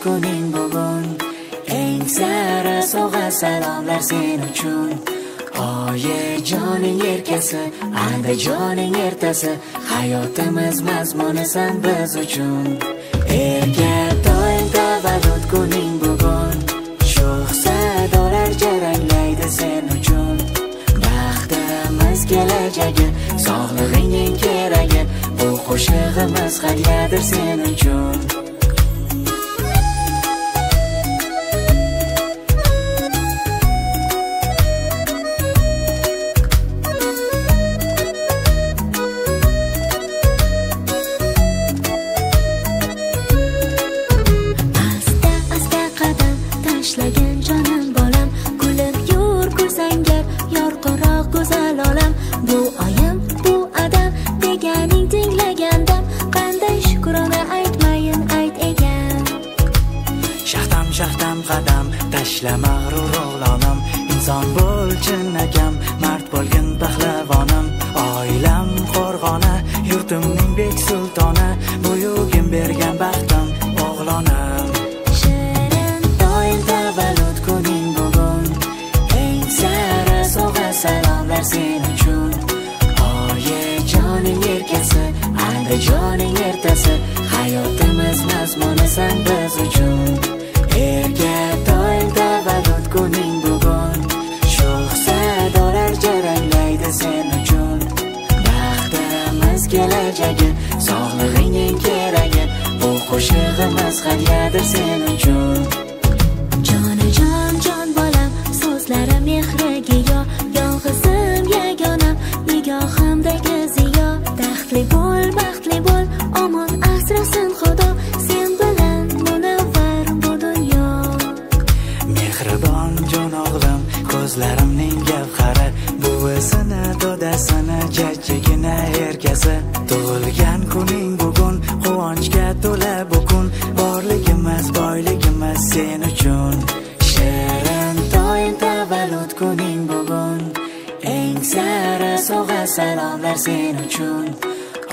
kuning bugun. Eng sara sovg'a salomlar sen uchun. Oyijoning erkasi, Andijoning ertasi, hayotimiz mazmunisan biz uchun. Erga doim tavallud kuning bugun. Sho'x sadolar jaranglaydi sen uchun. Baxtimiz kelajagi, sog'lig'ingning keragi, bu qo'shig'imiz hadyadir sen uchun. Tashlagan jonim bolam, kulib yur ko'rsangar yorqinroq go'zal olam. Bu oyim, bu adam deganing tinglagandam, qanday shukrona aytmayin ayt ekan. Shaxtam shaxtam qadam tashla mag'rur o'g'lonim, inson bo'l chinakam, mard bo'lgin pahlavonim. Oilam qo'rg'ona, yurtimning bek sultoni, buyugim bergan baxtim o'g'lonim. Tavallud kuning bugun. Eng sara sovg'a salomlar sen uchun. Oyijoning erkasi, Andijoning ertasi, hayotimiz mazmunisan biz uchun. Erga doim tavallud kuning bugun. Sho'x sadolar jaranglaydi sen uchun. Baxtimiz kelajagi, sog'lig'ingning keragi, bu qo'shig'imiz hadyadir sen uchun. Jon bolam, so'zlari mehriga yo, yolg'izim yagonam, nigohimdagi ziyo. Baxtli bo'l, omon asrasin Xudo, sen bilan munavvar bu dunyo. Mehribon jon o'g'lim, ko'zlarimning gavhari, buvisini, dodasini, jajjigina erkasi. Tug'ilgan kuning bugun, quvonchga to'la bu kun, borligimiz, boyligimiz sen uchun. Shirin doim tavallud kuning bugun. Eng sara sovg'a salomlar sen uchun.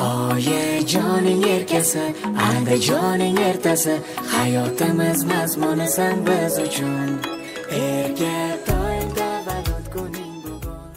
Oyijoning erkasi, Andijoning ertasi, hayotimiz mazmunisan biz uchun. Erga doim tavallud kuning bugun.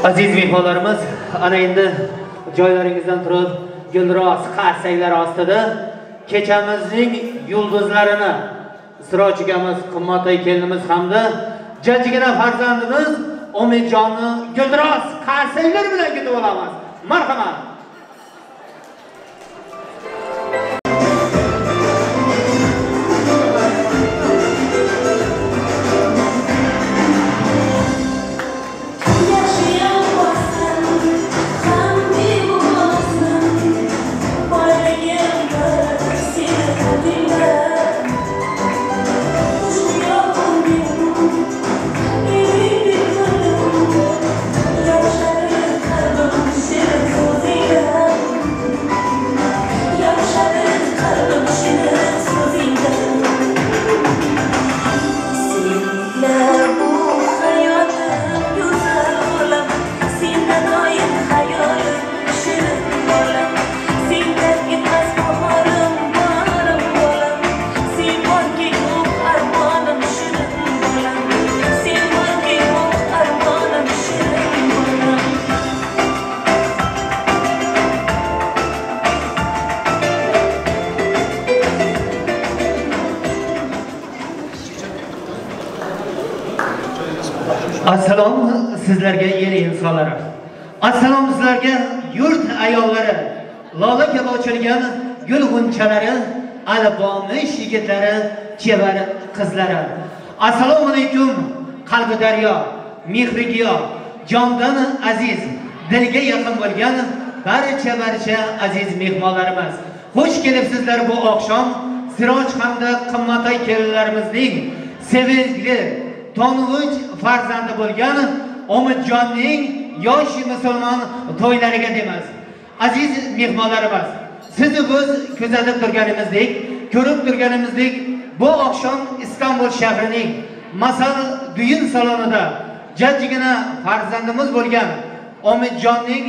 Aziz mehmonlarimiz, ana endi joylaringizdan turib, gulros qarsaklar ostida kechamizning yulduzlarini Siroj ukamiz, qimmatli kelinimiz hamda jajjigina farzandimiz Umidjonni gulros qarsaklar bilan kutib olamiz. Marhamat. Assalom sizlarga yer insonlari. Assalom sizlarga yurt ayollari, lola kabi ochilgan gul g'unchalari, albomish yigitlari, chevar qizlari. Assalomu alaykum qalbi daryo, mehri giyo, jondan aziz, dilga yaqin bo'lgan barcha aziz mehmonlarimiz. Xush kelibsizlar bu oqshom Siroj hamda qimmatli kelinlarimizning sevimli to'ng'ich farzandi bo'lgan Umidjonning yosh musulmon to'ylariga demiz. Aziz mehmonlarimiz, sizni biz kuzatib turganimizdek, ko'rib turganimizdek, bu oqshom Istanbul shahrining Masal Düğün salonida jajjigina farzandimiz bo'lgan Umidjonning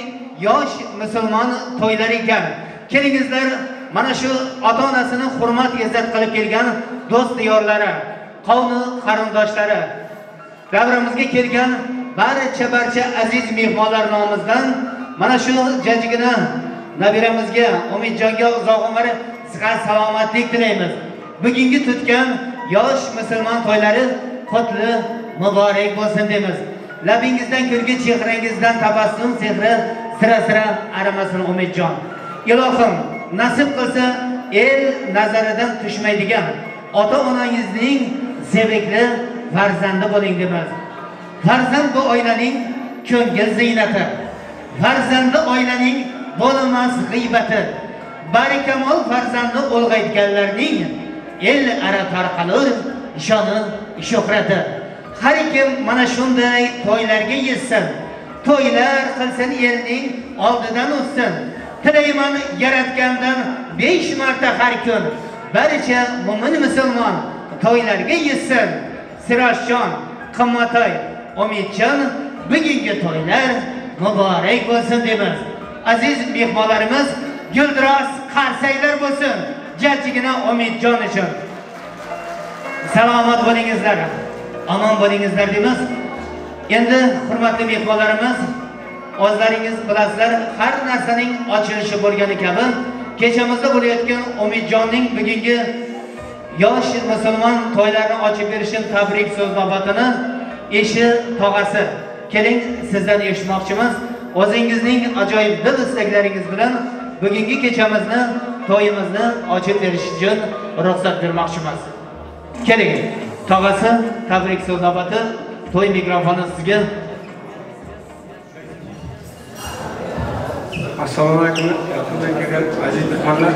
yosh musulmon to'ylari ekan. Kelingizlar, mana shu ota-onasini hurmat izzat qilib kelgan do'st diyorlari, qavmi qarindoshlari, davrimizga kelgan barcha aziz mehmonlar nomidan mana shu jajjigina nabiramizga Umidjonga uzoq umr, sihat, salomatlik tilaymiz. Bugungi tutgan yosh musulmon to'ylari qutli muborak bo'lsin deymiz. Labingizdan kulgi, chehrangizdan tabassum sehri sira arimasin Umidjon. Ilohim nasib qilsa el nazaridan tushmaydigan ota-onangizning sevikli farzandi bo'ling deymiz. Farzand bu oilaning ko'ngil ziynati. Farzandi oilaning bo'lmas g'aybati. Barikamol farzandni ulg'aytganlarning el ara tarqalur shoni shuhrati. Har kim mana shunday to'ylarga yetsin, to'ylar qilsin, elning oldidan o'tsin. Tilayman yaratgandan 5 marta har kun barcha mo'min musulmon to'ylarga yetsin. Sirojjon, qimmatli Umidjon, bugungi to'ylar muborak bo'lsin deymiz. Aziz mehmonlarimiz, guldiroz qarsaklar bo'lsin jajjigina Umidjon uchun. Salomat bo'lingizlar, omon bo'lingizlar deymiz. Endi hurmatli mehmonlarimiz, o'zlaringiz bilasizlar, har narsaning ochilishi bo'lgani kabi kechamizda bo'layotgan Umidjonning bugungi yosh musulmon to'ylarini ochib berishini tabrik so'z navbatini eshi tog'asi. Keling, sizdan eshitmoqchimiz. O'zingizning ajoyib dil istaklaringiz bilan bugungi kechamizni, to'yimizni ochib berish uchun ruxsat bermoqchimiz. Keling, tog'asi, tabrik so'z navbati, to'y mikrofoni sizga. Assalomu alaykum, yaqindan kelgan aziz mehmonlar.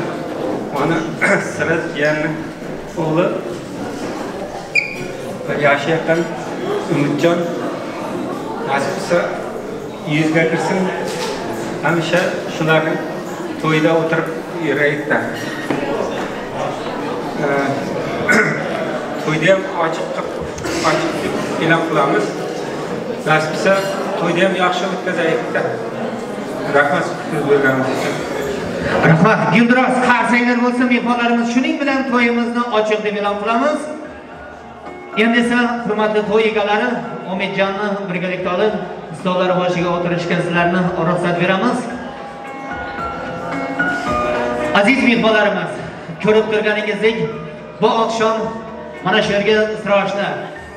Mana Siroj jiyanni o'g'li yoshi yaqin Umidjon nasib qilsa 100 ga kirsin. Hamisha shularning to'yida o'tirib yuraydi. To'yda ham ochiq e'lon qilamiz. Nasib qilsa to'yda ham yaxshi o'tkazaylik. Rahmat kutib berganimiz uchun. Rahmat, guldiroz qarsaklar bo'lsin mehmonlarimiz. Shuning bilan to'yimizni ochiq deb e'lon qilamiz. Endi esa hurmatli to'y egalari Umidjonni birgalikda olib stollar boshiga o'tirishga sizlarni ruxsat beramiz. Aziz mehmonlarimiz, ko'rib turganingizdek, bu oqshom mana shu yerga istirahashni,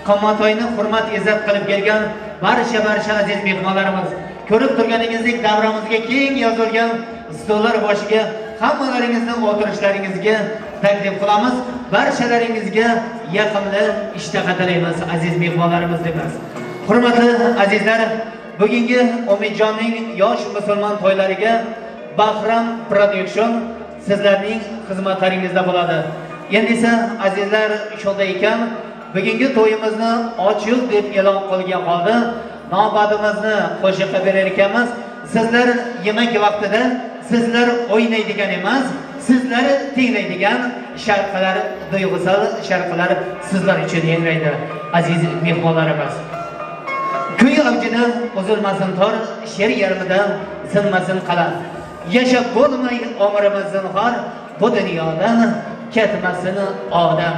Qonmatoyni hurmat izzat qilib kelgan barcha aziz mehmonlarimiz, ko'rib turganingizdek davramizga keng yozilgan stollar boshiga hammalaringizning o'tirishlaringizga taklif qilamiz. Barchalaringizga yaqinli ishtaha tilaymiz aziz mehmonlarimiz deb. Hurmatli azizlar, bugungi Umidjonning yosh musulmon to'ylariga Bahram Production sizlarning xizmatlaringizda bo'ladi. Endi esa azizlar shunda ekan, bugungi to'yimizni ochiq deb e'lon qilgan holda navbatimizni qo'shiqqa berar ekanmiz. Sizlar yemak vaqtida sizlar o'ynaydigan emas, sizlar tinglaydigan sharqlar, duyg'usal sharqlar sizlar uchun yangraydi aziz mehmonlarimiz. Kuy avjida uzilmasin tor, she'r yarmida sinmasin qalam. Yashab bo'lmay umrimiz zinhor, bu dunyodan ketmasin odam.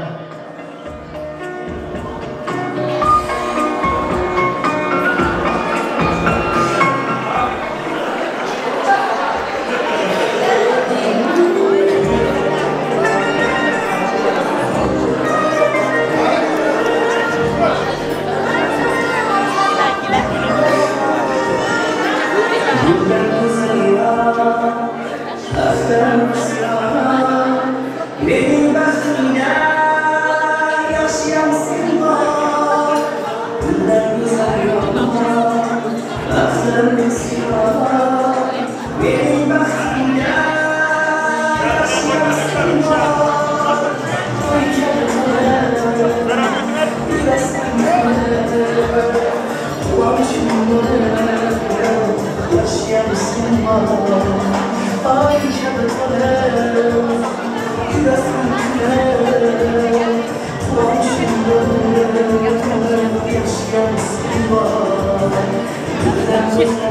Gracias.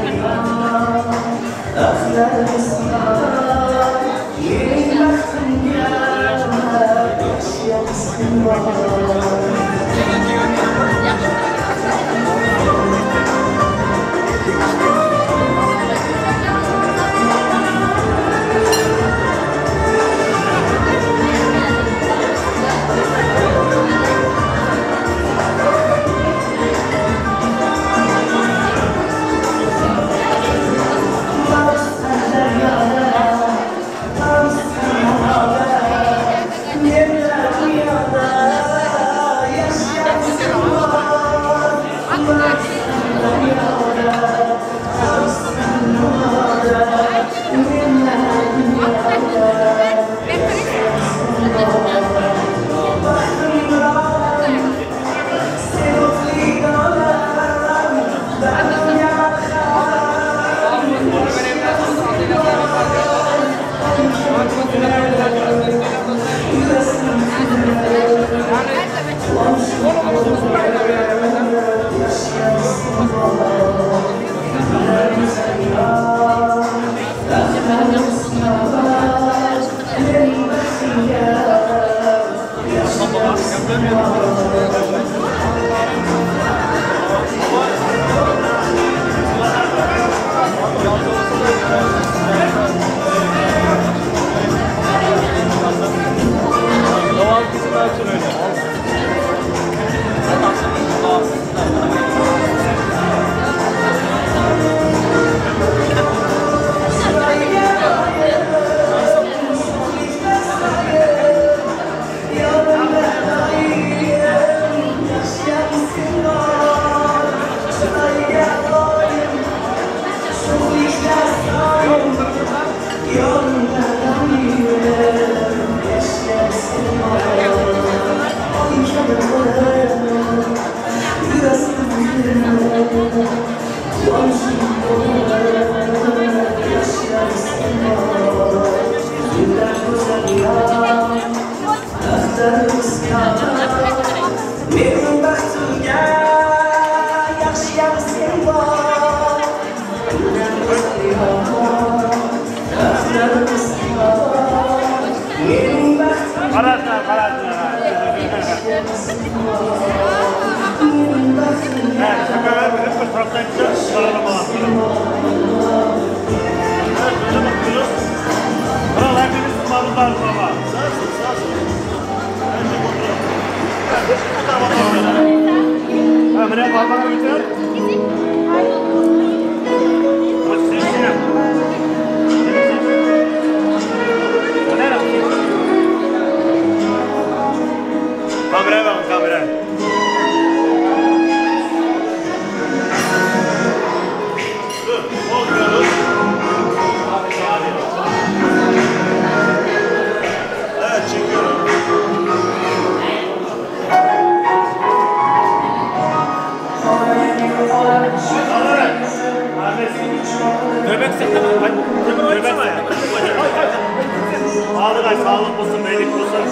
Sağlık olsun, beylik olsun.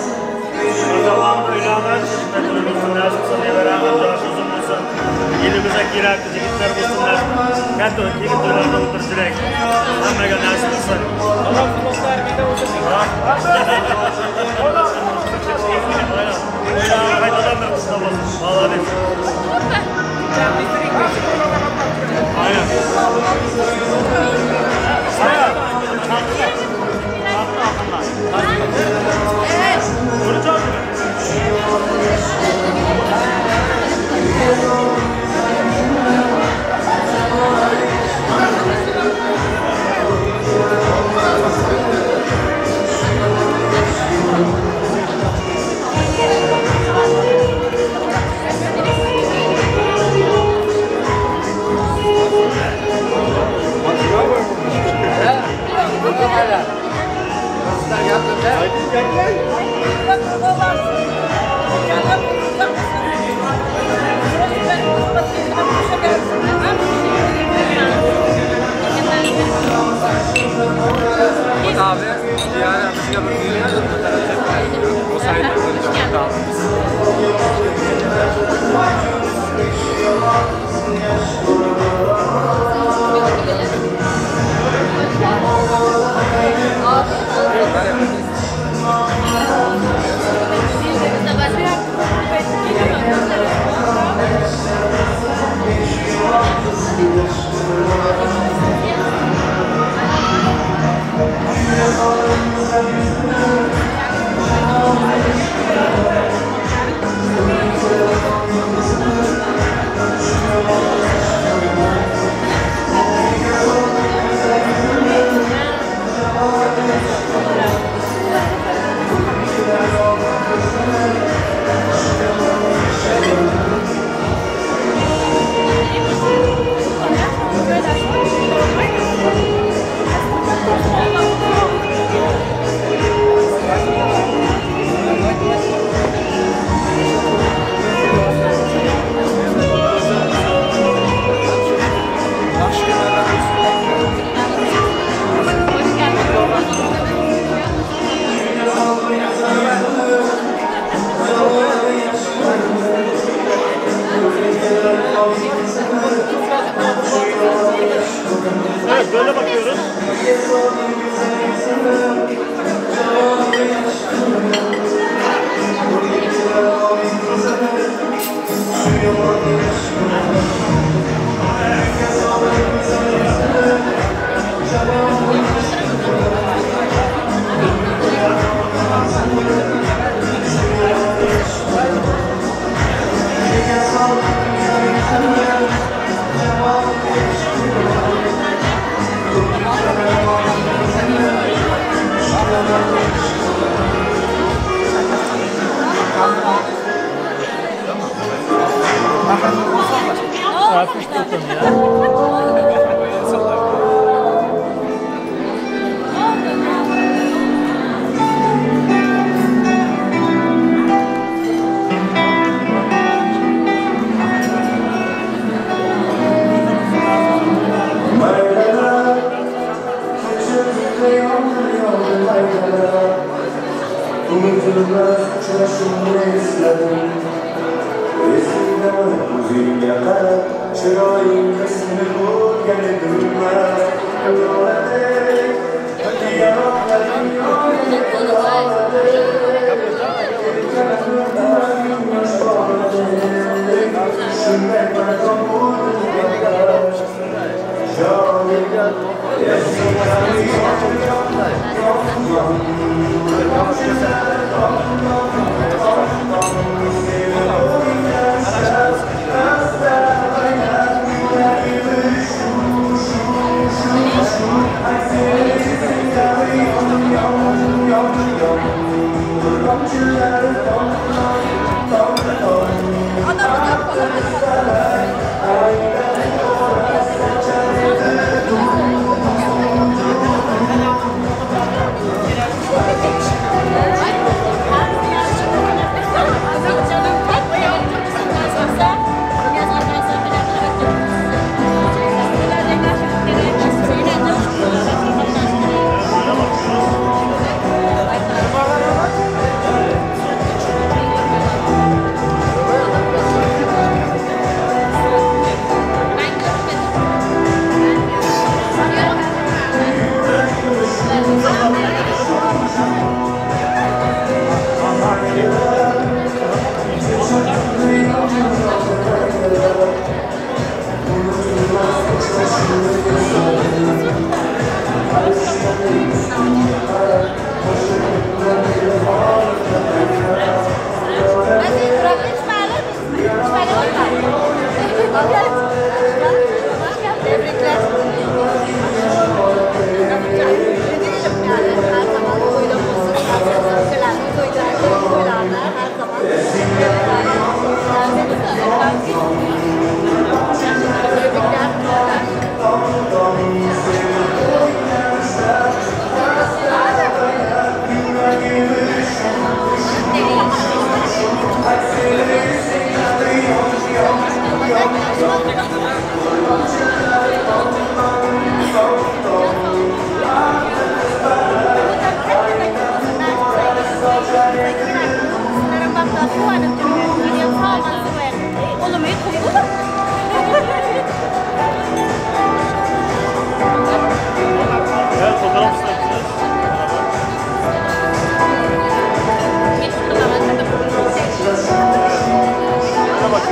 O zaman ulanan hizmetler olsun, nasılsın diye beraber uzun olsun. Elimize girer, yigitler olsunlar. Katta yigitlerden oturacak. Hammaga nasip olsun. Allah kulaklar bir de olsun. Haydadan da kısa olsun. Vallahi ne? Aynen. Evet. Vuracağım mı? Abi, yani biz yapıyoruz. O sayede Evet, böyle bakıyoruz. Yes,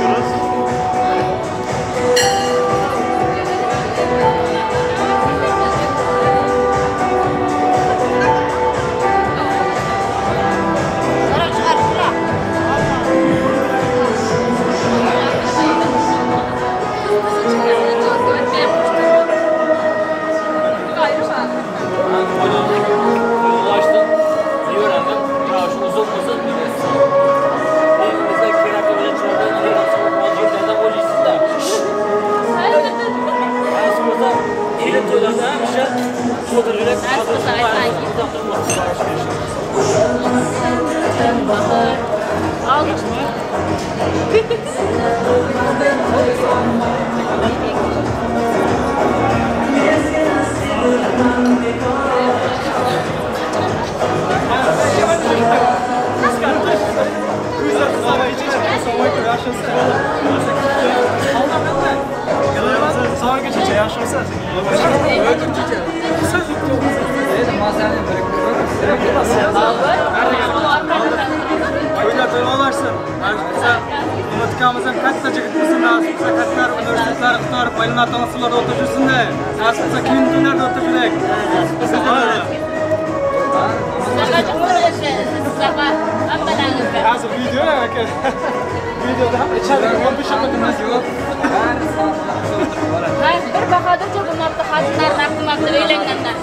bakıyoruz. Bir bahadircha bo'lmoqda, xatlar taqdimotda o'ylangandan.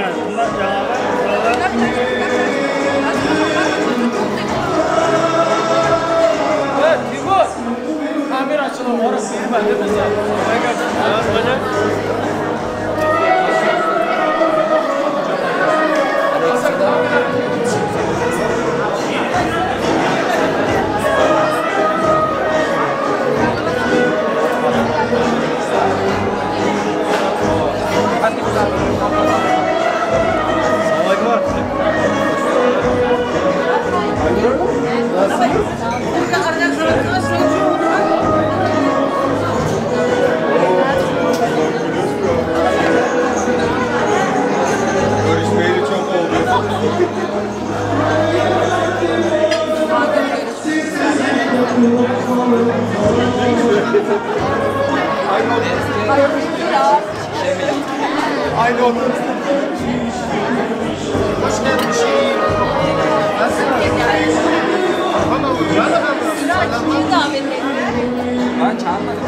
ekan. Bundan Timur, kamerachilar orasiga berma bizga. Görüşmeyeli çok oldu. Aynı oldu. Hoş gelmiş. Ben çalmadım.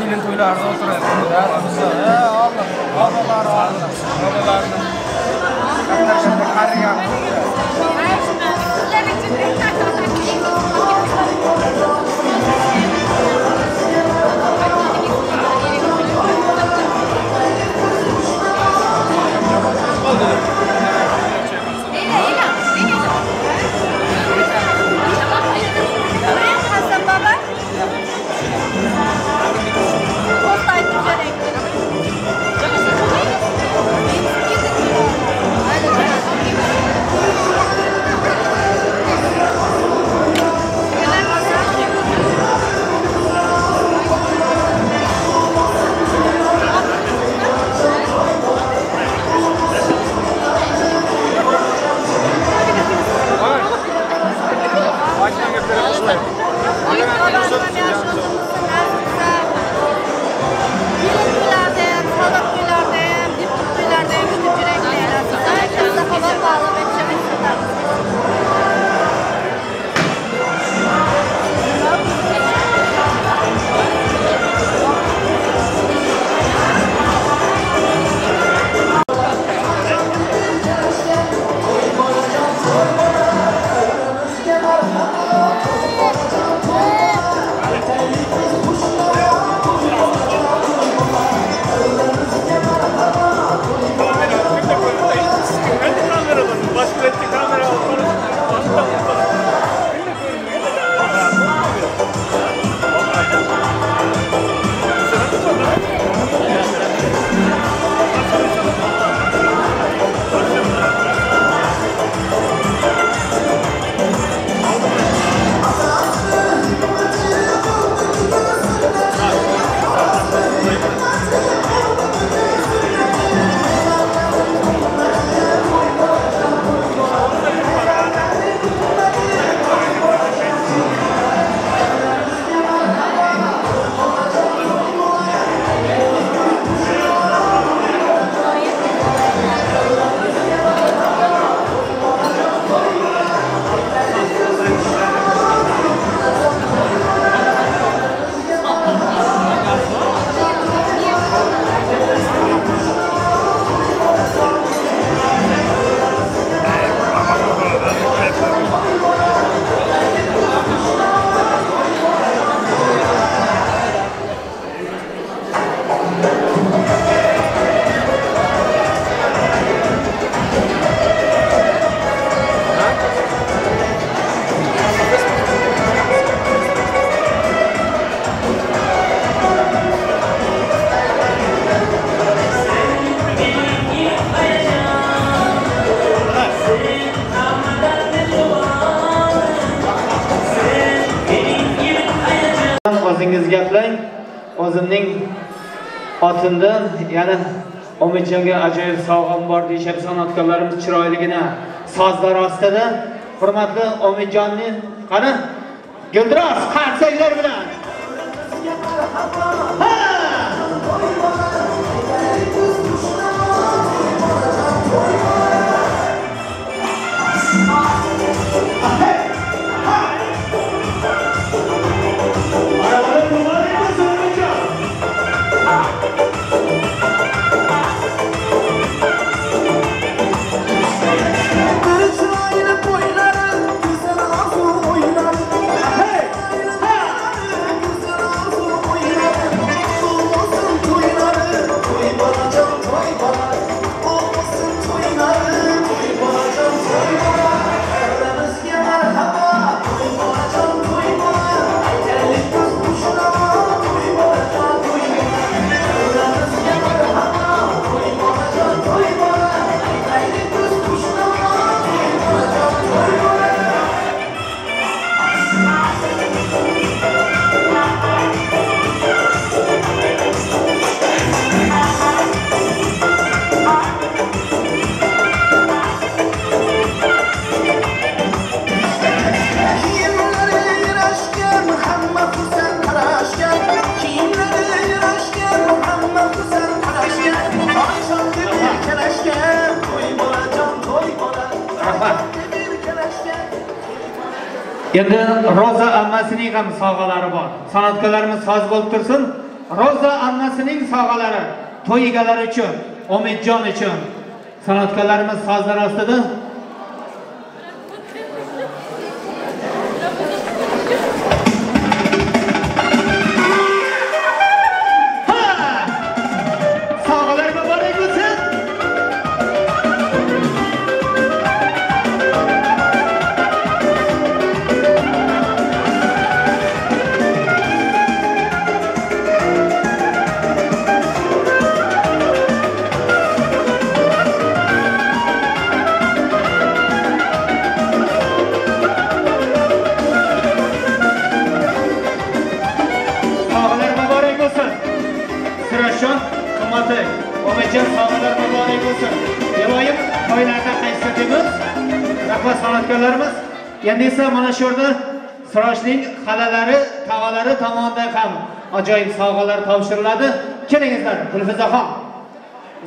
Kelin to'ylarida o'tiradi. Babalarning qatnashida qarigan. o'zingiz gaplang. O'zimning xotindan, ya'ni Umidjonga ajoyib sovg'am bor deyishib san'atkorlarimiz chiroyligina sozlar ostida. Hurmatli Umidjonni qani guldiroz qarsaklar bilan. Endi Roza ammasining ham sovg'alari bor. San'atkorlarimiz soz bo'lib tursin. Roza ammasining sovg'alari to'y egalari uchun, Umidjon uchun. San'atkorlarimiz sozlar ostida. Umidjon sog'lar muborak bo'lsin. Iloyim to'ylarda qaysitimiz, rahmat san'atkorlarimiz. Endi esa mana shu yerda Siroshning xalalari, tog'alari tomonidan ham ajoyib sovg'alar topshiriladi. Kelingizlar, Gulfizaxon.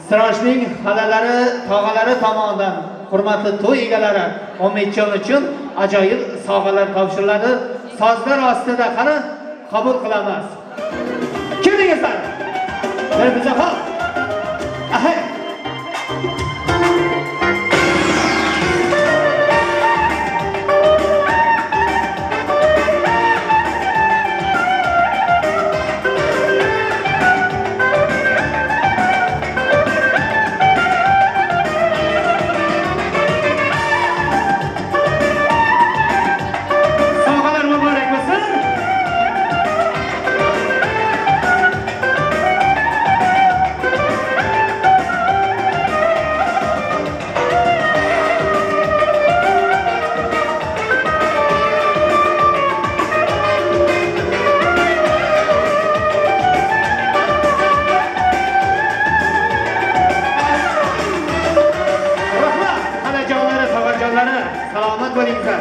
Siroshning xalalari, tog'alari tomonidan hurmatli to'y egalari Umidjon uchun ajoyib sovg'alar topshiriladi. Sozlar ostida qani qabul qilamiz. Kelingizlar. Gulfizaxon. Ahay. Salomat bo'linglar.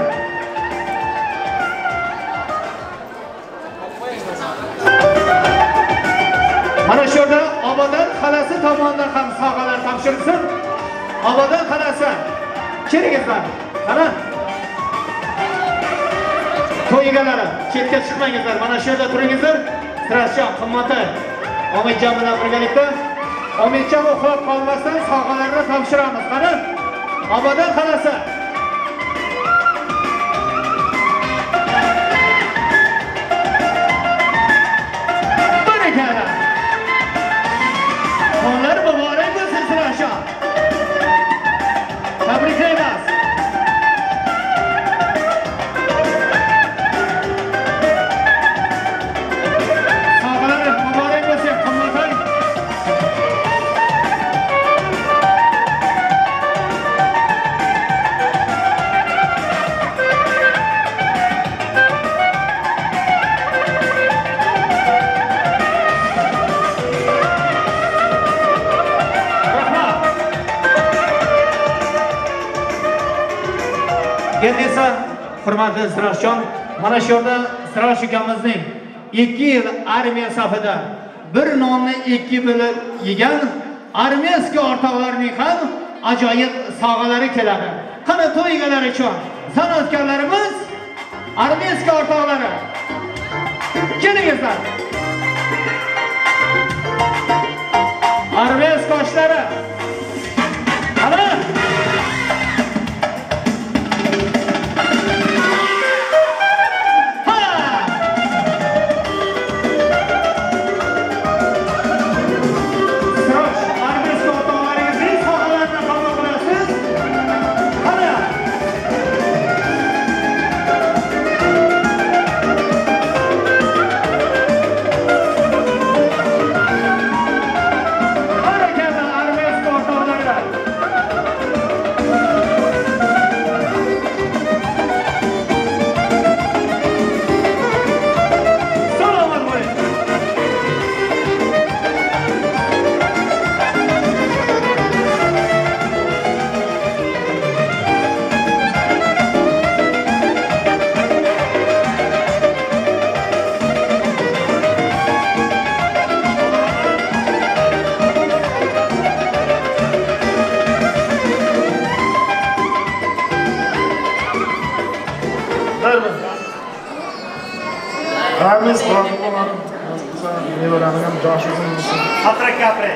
Mana shu yerda Obodon xalasi tomonidan ham sovg'alar topshirilsin. Obodon xalasi. Kelingizlar. Qani? To'y egalari, chetga chiqmangizlar. Mana shu yerda turingizlar. Sirashjon, qimmatli Umidjon bilan birgalikda Umidjon uxlab qolmasdan sovg'alarni topshiramiz. Qani? Obodon xalasi. Onlar mübarek olsun Sirashjon. Tabriklaymiz. Sog'lar mübarek olsun qimmatli. endi esa hurmatli Sirojjon, mana shu yerda Siroj ukamizning 2 yil armiya safida bir nonni 2 bo'lib yegan armiyaskiy o'rtoqlarning ham ajoyib sovg'alari keladi. Qani to'y egalari uchun san'atkorlarimiz, armiyaskiy o'rtoqlari kelingizlar. Armiyaskiy qoshlari. Qani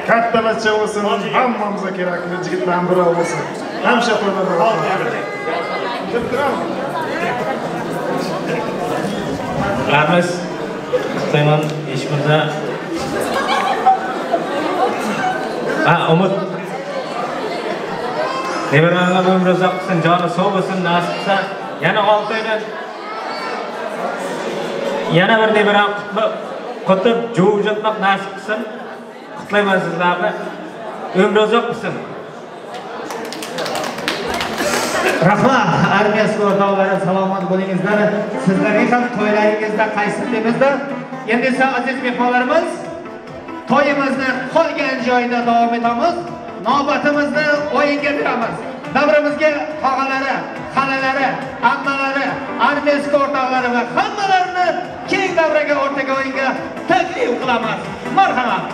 katta bachcha bo'lsin, hammamizga kerakli yigitlar birov bo'lsin. Hamsha qo'ylar. Rahmat. Sayman Eshmirza. Umid. Nevarangga umr uzoq qilsin, joni sog' bo'lsin, nasib qilsa, yana 6 oydan yana bir nevarang qutib jo'jatmoq nasib qilsin. Qutlayman sizlarni. Umr uzoq bo'lsin. Rahmat, armiyaskiy o'rtoqlarim, salomat bo'lingizlar. Sizlarga ham to'ylaringizda qaysi demizda. Endi esa aziz mehmonlarimiz, to'yimizni qolgan joyida davom etamiz. Navbatimizni o'yinga beramiz. Davrimizga tog'alari, xalalari, ammalari, armiyaskiy o'rtoqlari va hammalarini keng davraga o'rtaga o'yinga taklif qilamiz. Marhamat.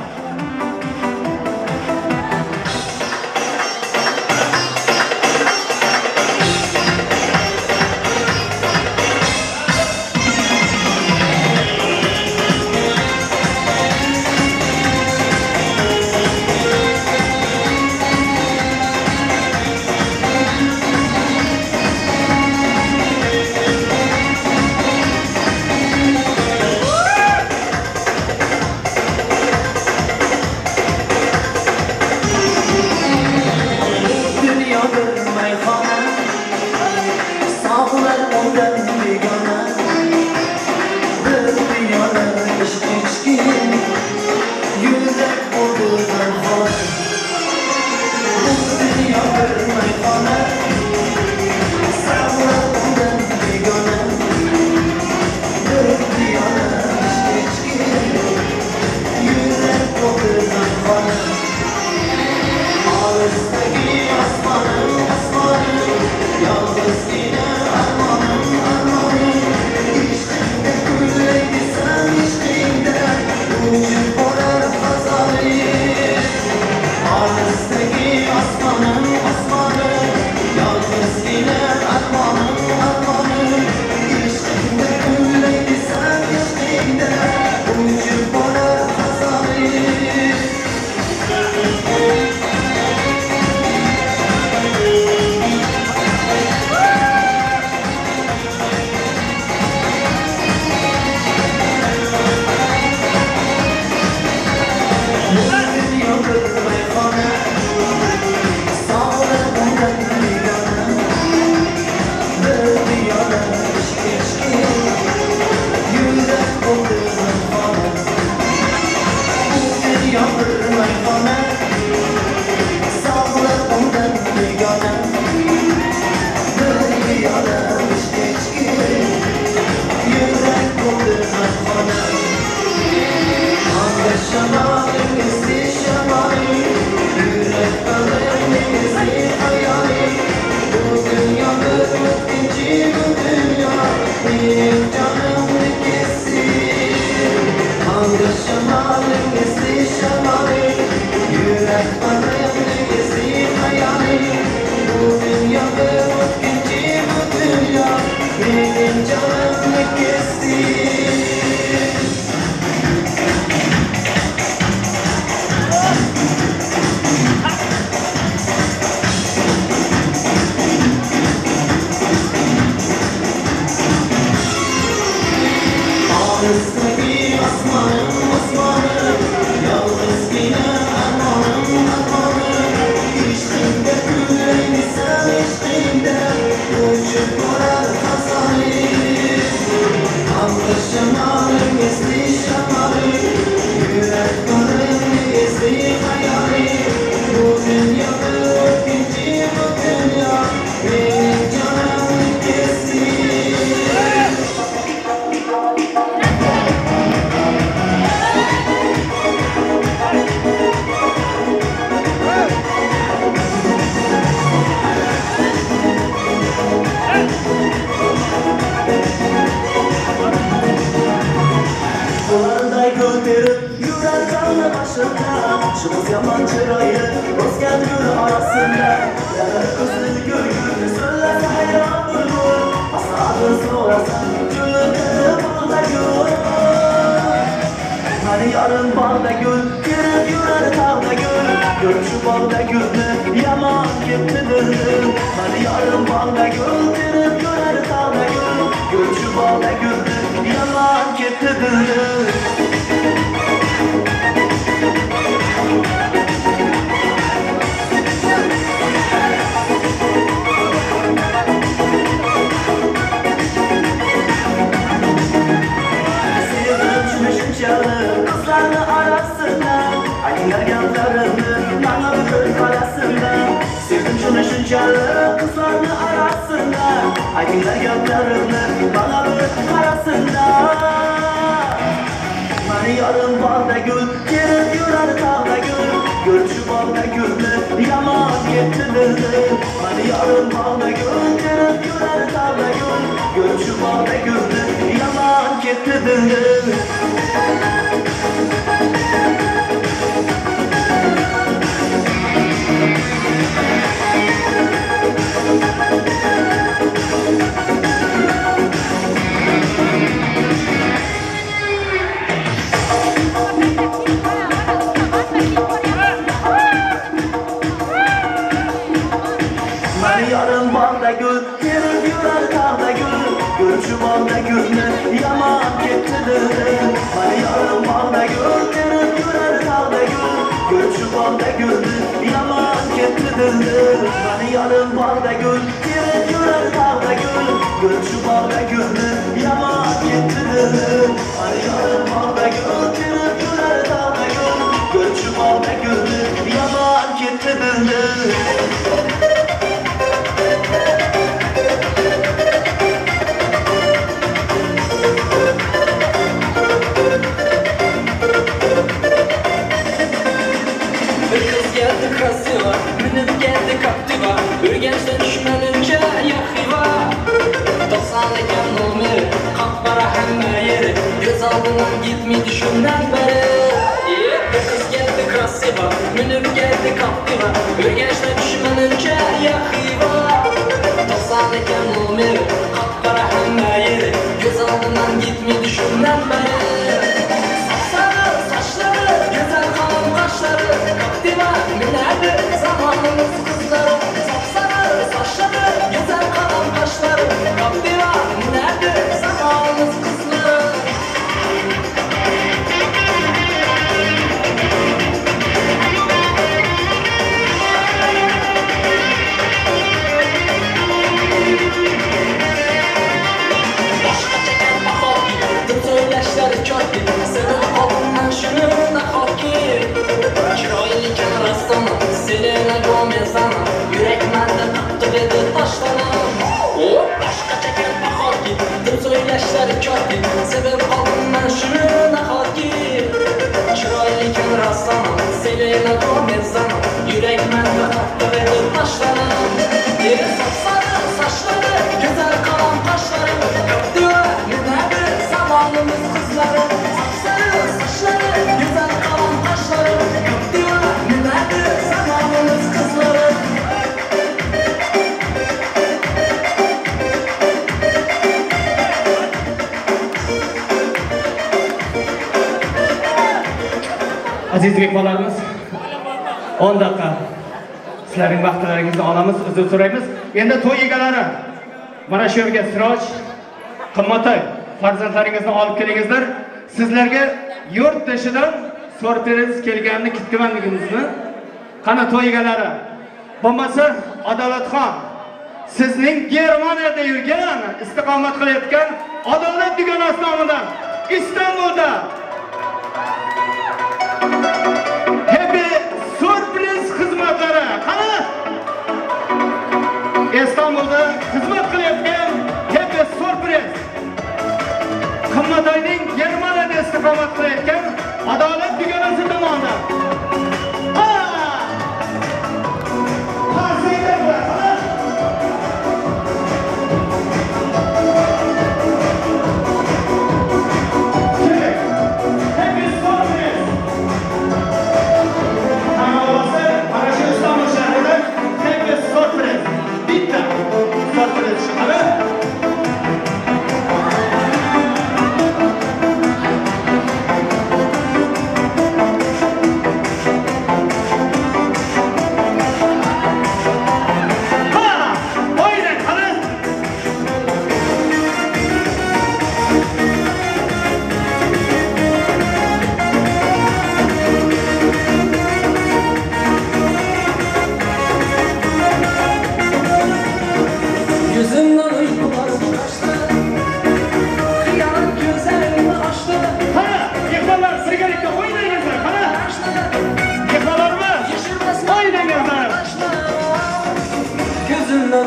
Saçları, Aziz mehmonlarimiz, 10 daqiqa sizlarning vaqtlaringizni olamiz, uzr so'raymiz. Endi to'y egalari mana shu yerga Siroj, Qimmatay farzandlaringizni olib kelingizlar. Sizlarga yurt tashidan sorpriz kelganini kutganligimizni qana to'y egalari. Bo'lmasa Adolatxon, sizning Germaniyada yurgan, istiqomat qilayotgan Adolat dugonasi nomidan Istanbulda Happy Surprise xizmatlari. Qani? Istanbulda xizmat qilayotgan Happy Surprise. Qimmatayning Germaniyada istiqomat qilayotgan Adolat dugonasi tomonidan.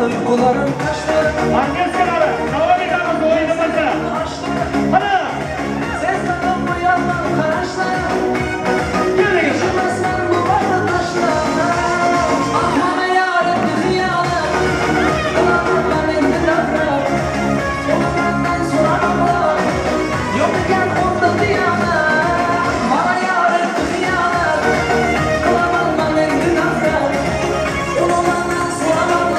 Uykularım kaçtı. Arkadaşlar, devam edemiz oyunumuza. Hadi. Ses tanım bu yandan karışlar. Yaşamazsan bu varda taşlar. Ah bana yarın dünyada. Kılamam ben indi laflar. Onu benden soramam. Yok iken orada diyana. Bana yarın dünyada. Kılamam ben indi laflar. Onu benden soramam.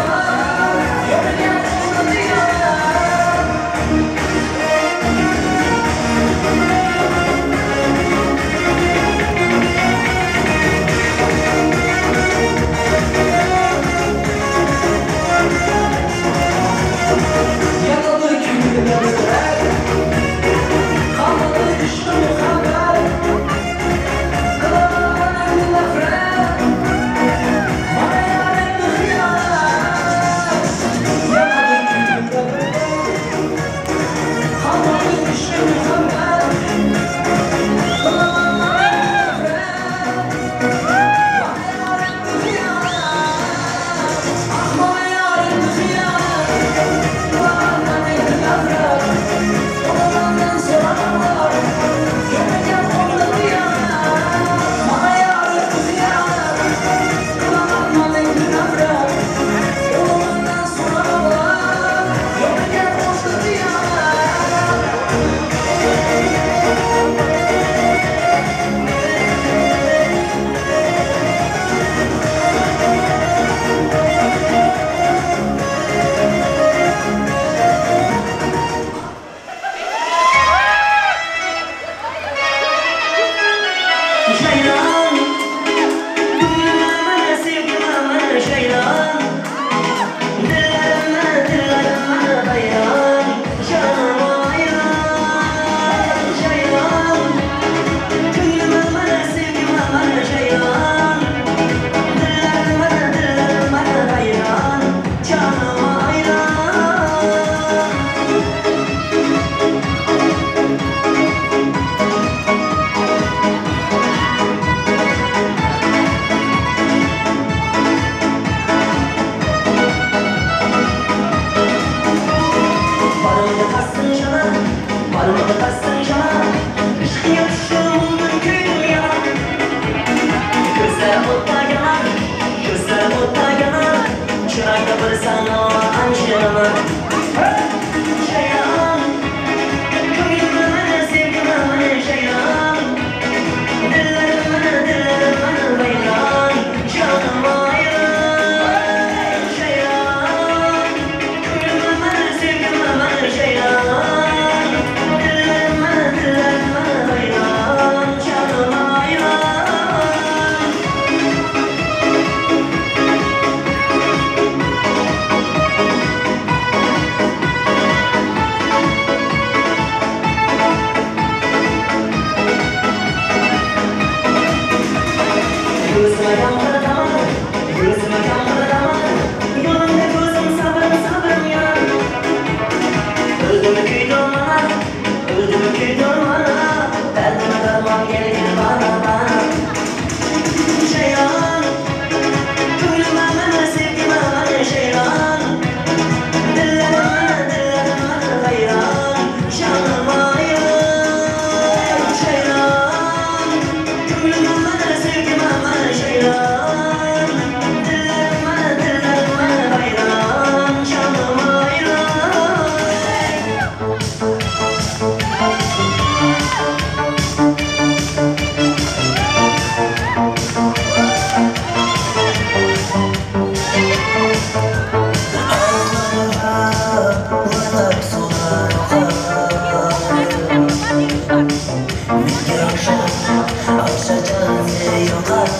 Oysa jonse yo'qar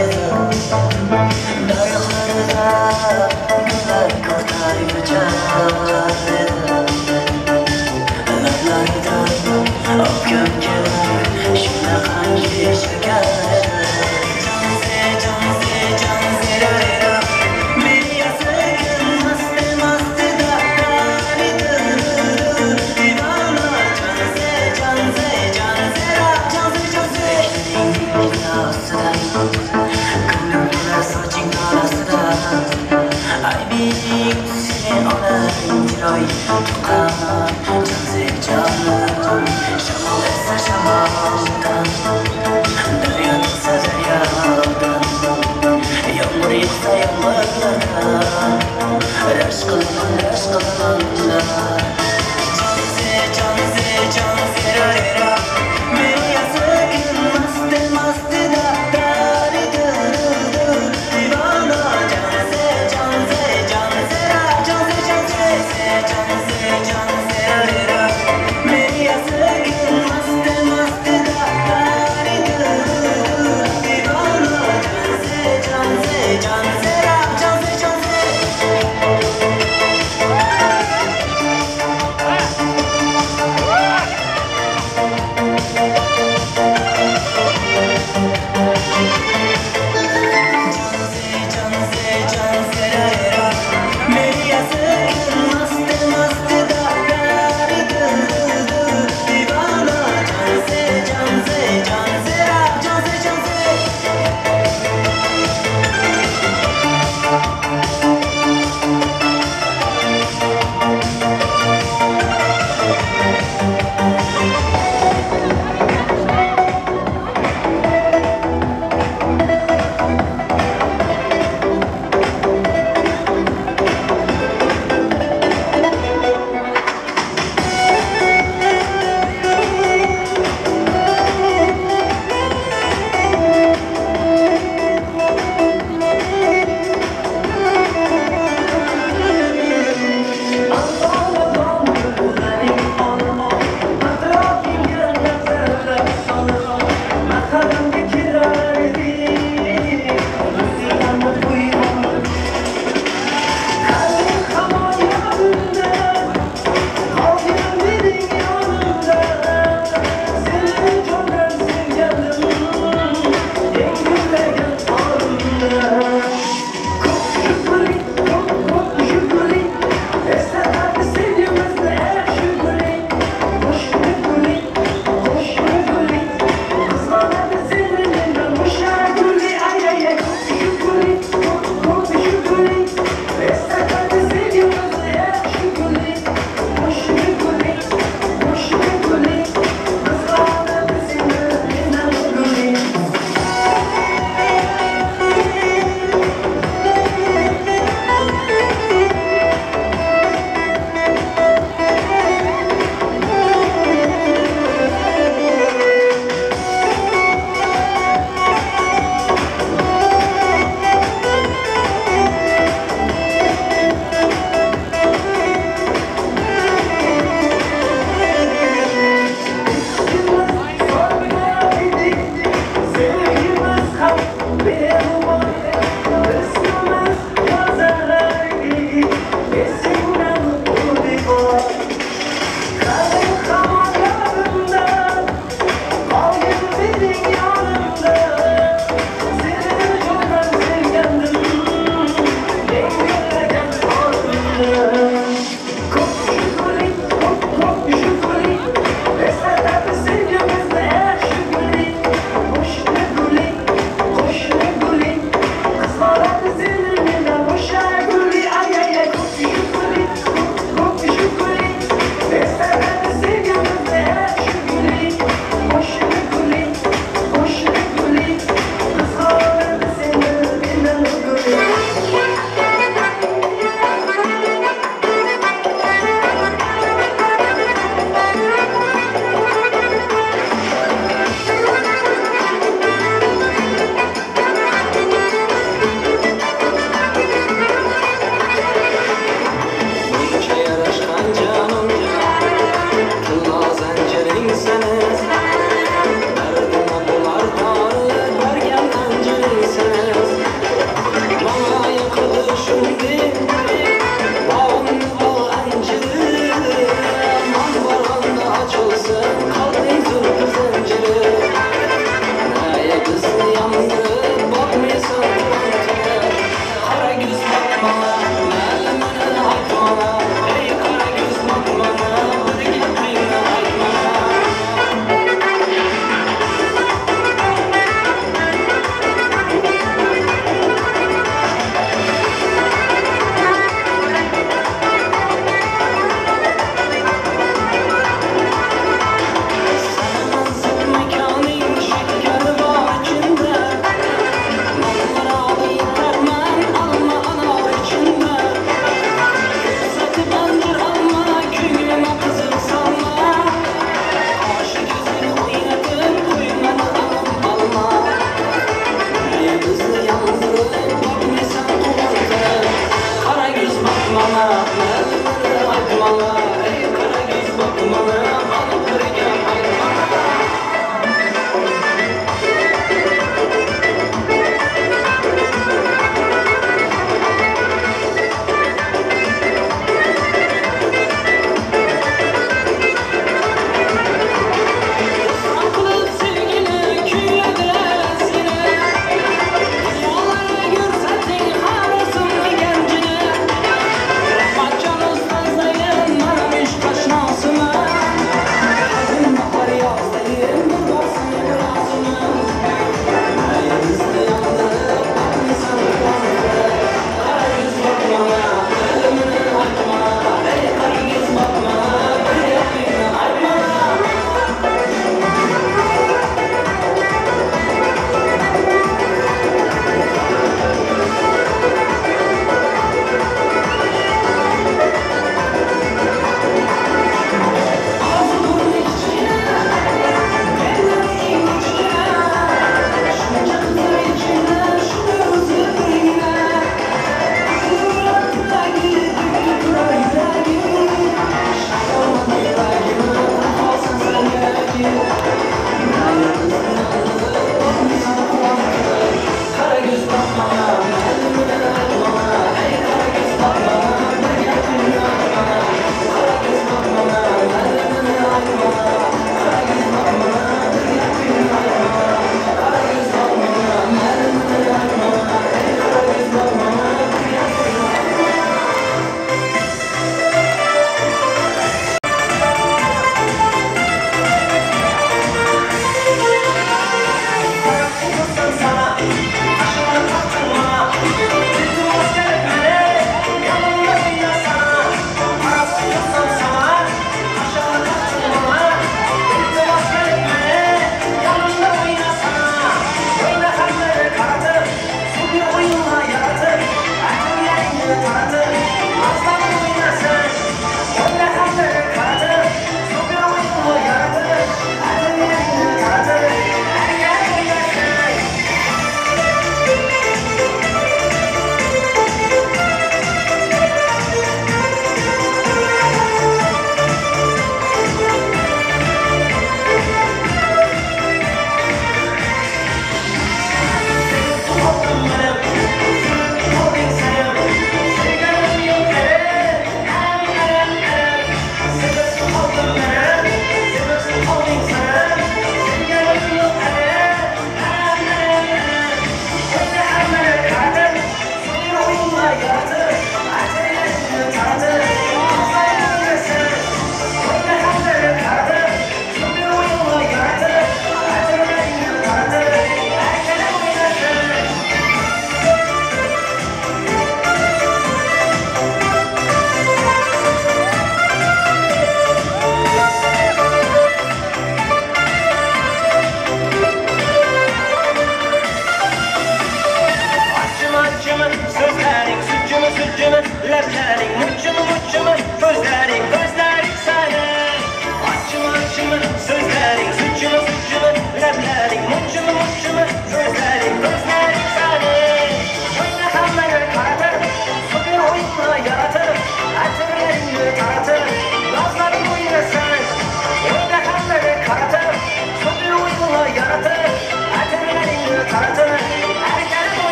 edi Daraxtlarda gullar ko'ktar yo'char edi Lablaridan o'pgim kelib shunaqangi shakar edi Jonse, jonse, jonse rarera Meni yasirgin masti mastida Daridir divana Jonse, jonse, jonse Jonse, jonse Ko'nglim to'lar soching orasida Aybing seni olar chiroy tuqqan Jonse, jonim Shamol esa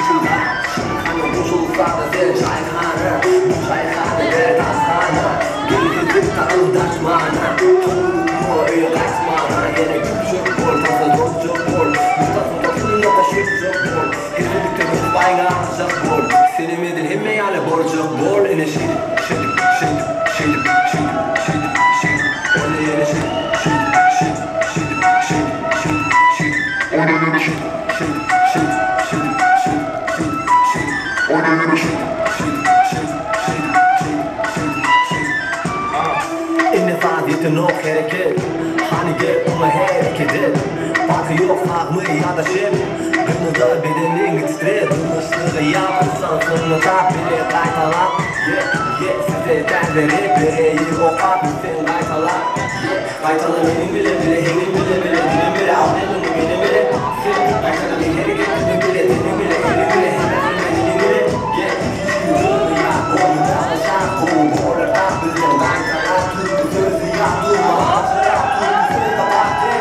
şurada Hani buzullarda sen çaykhane Bu çayhanede taskhane Gülgüdük tarım taşmana O öyle kaçmana Yine küçük bol Tasa çok bol Mustafa toplumda da şık çok bol Gülgüdükte bir bayga aracak bol Selim edin himme yani borcak bol Yine şidip Onu yine şidip İnifadiyeti nok hareket Hani gel ona hareketi Farkı yok farklı ya da şep Gönülde bedenin titre Durmuşluğu yapırsan sonunu bile kaytalar Size derdleri bireyi okar Sen kaytalar Kaytalar benim bile hemin bile dilim bile Avlenin benim bile Kaytalar bir hareketini bile dilim bile elim bile hemen dilim bile Yürüdü ya boyunda alışan Bu orada bizden kaytalar Tuttu sözü yaptı Hatıra tuttu sözü kapattı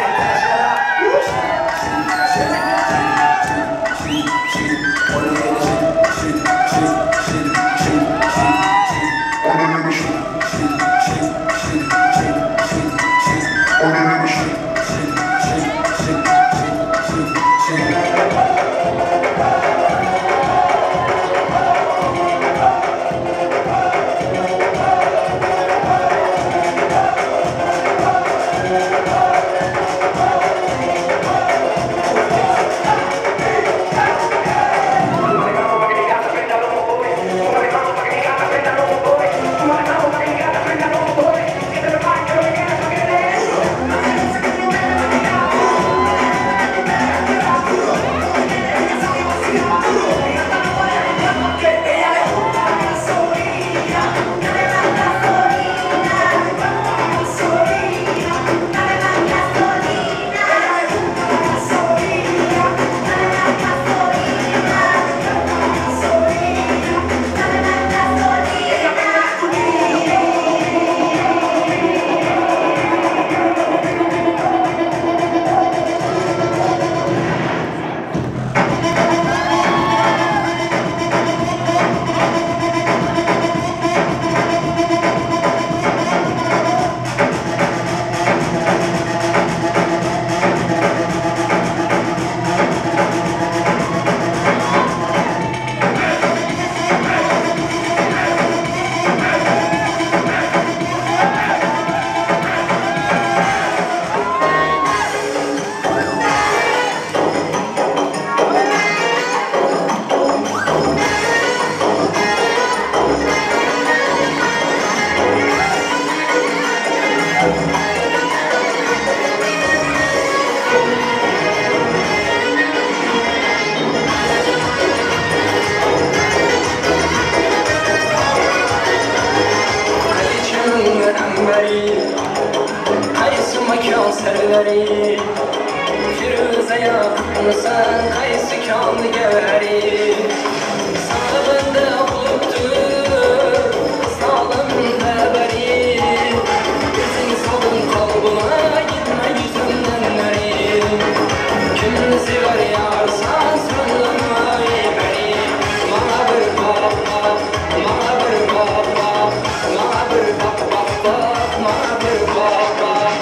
serleri Firuze yakınsan kayısı kanlı gevheri Sana bende buluttur sağlam haberi Gözün salın kalbına gitme yüzünden neri Kim sever yarsan söyleme beni Bana bir bak bak, bana bir bak bak Bana bir bak bak bak, bana bir bak bak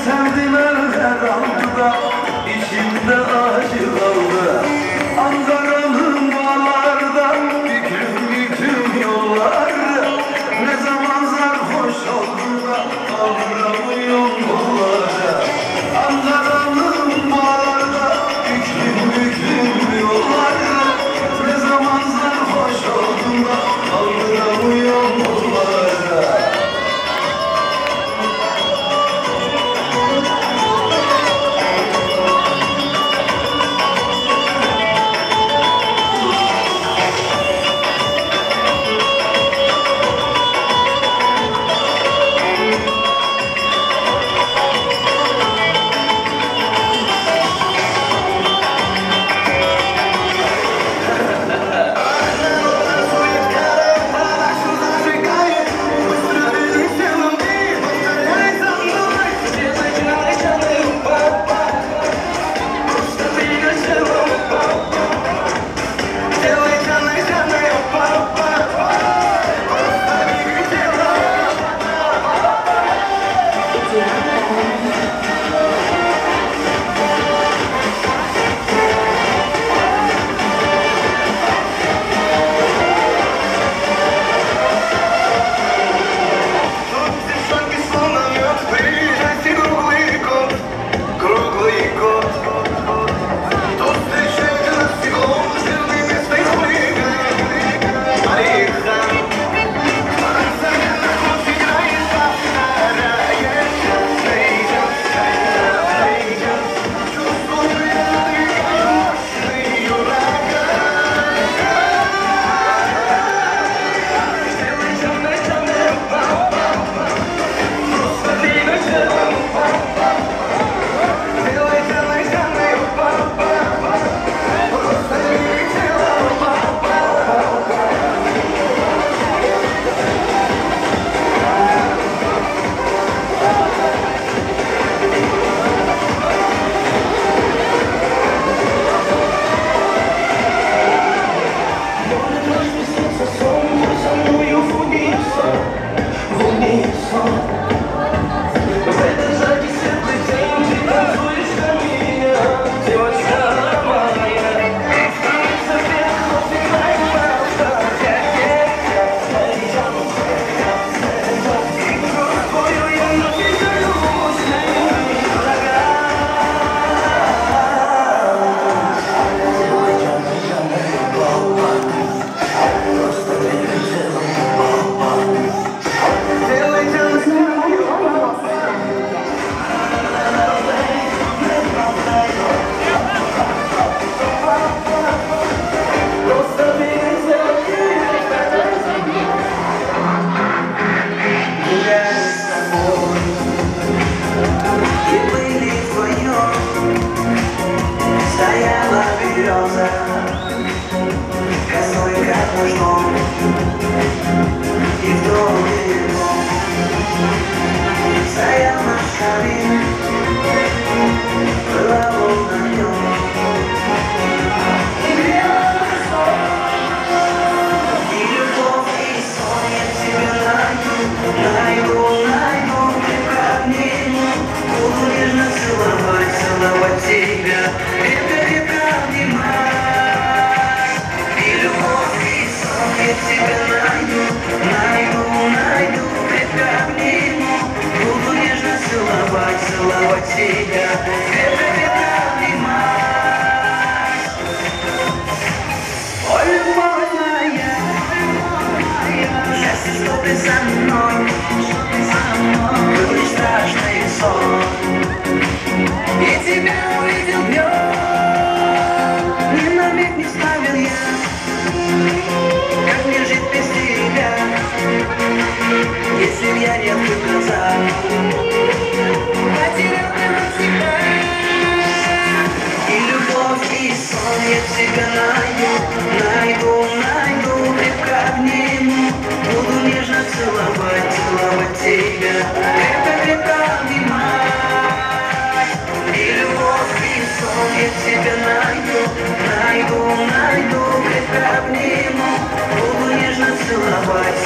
sevdiler kaldı da içimde acı kaldı. Ankara'nın bağlardan büküm yollar. Ne zaman sarhoş oldu da kaldıramıyorum kolları. Ankara'nın bağlarda büküm yollar. Ne zaman sarhoş oldum da kaldıramıyorum kolları.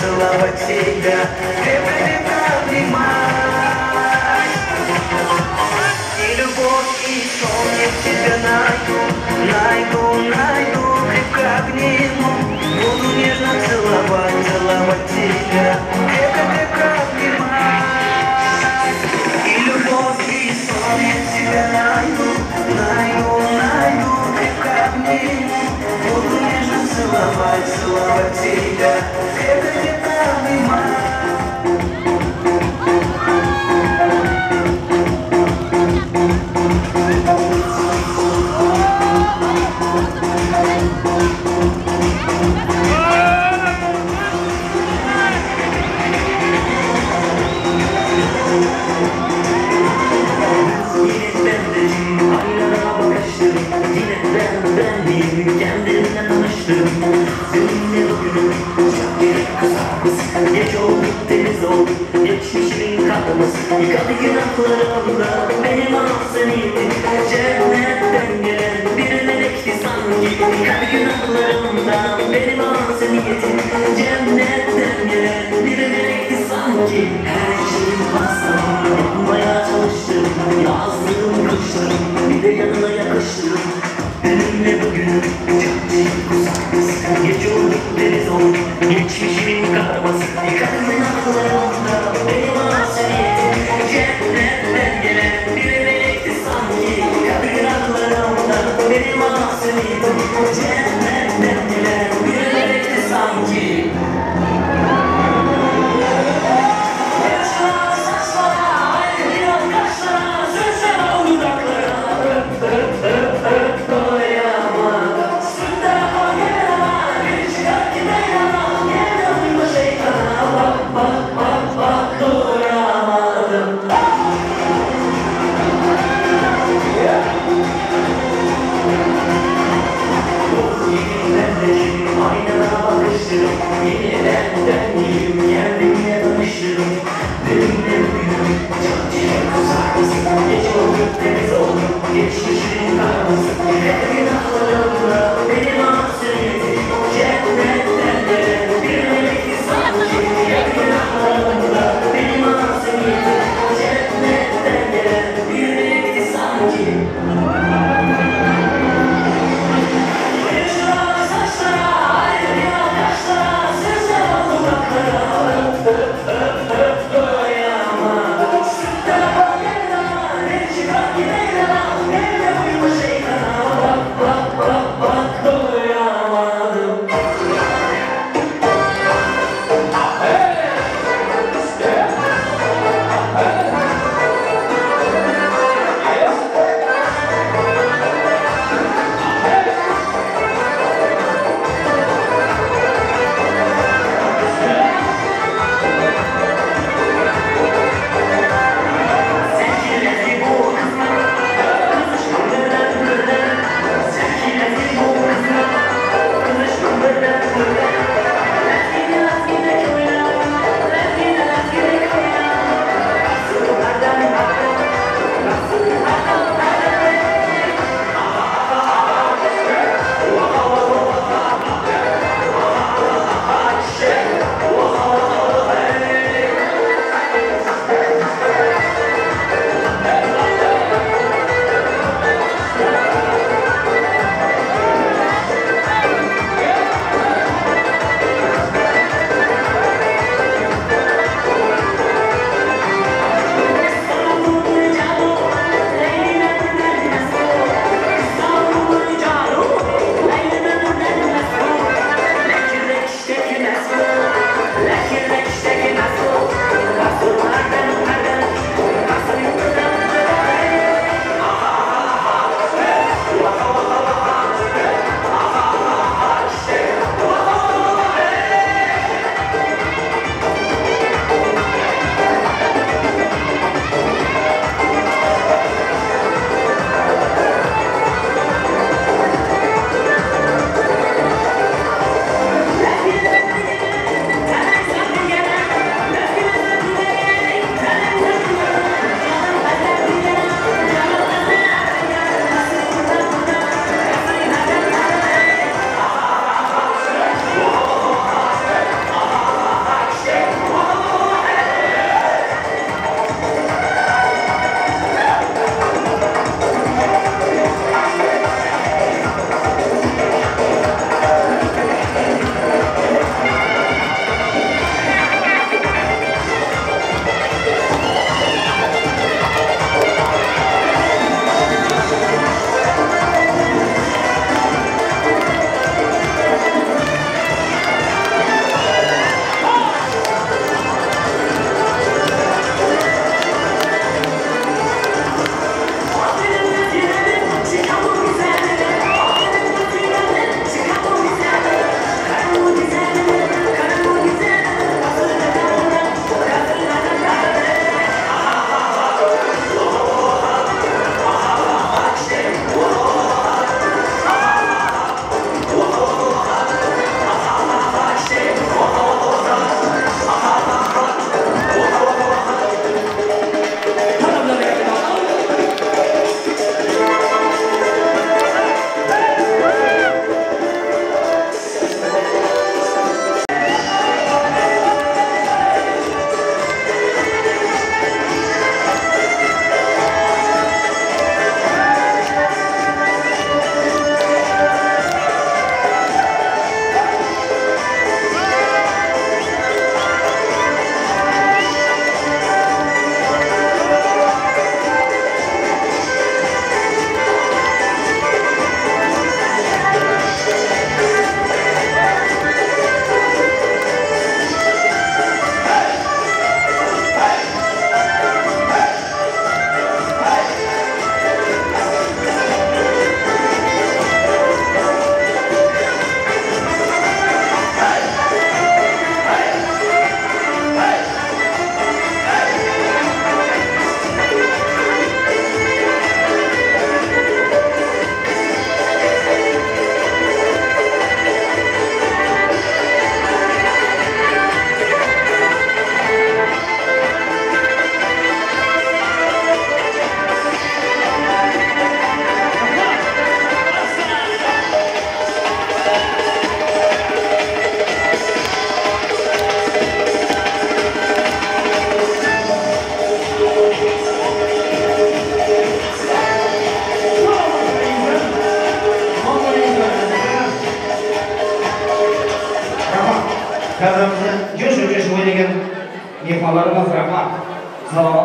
Целовать себя, это не обнимать. kendimle tanıştım. Seninle bugünüm çok gerek kızar mısın? Geç olduk deniz olduk, geçmişimin kalması. Yıkadı günahlarımda benim ahseniyetim. Cennetten gelen bir melekti sanki. Yıkadı günahlarımda benim ahseniyetim. Cennetten gelen bir melekti sanki. Her şeyim bastım, yapmaya çalıştım. Yazdığım kışlarım, bir de yanına yakıştım. Benimle bugün çok büyük uzaklık. Geç olduk deniz olduk, geçmişimin karması. Yıkadı günahlarımda benim ahseniyetim. Cennetten gelen bir melekti sanki. Yıkadı günahlarımda benim ahseniyetim. Cennetten gelen bir melekti sanki. Yaşlar saçlara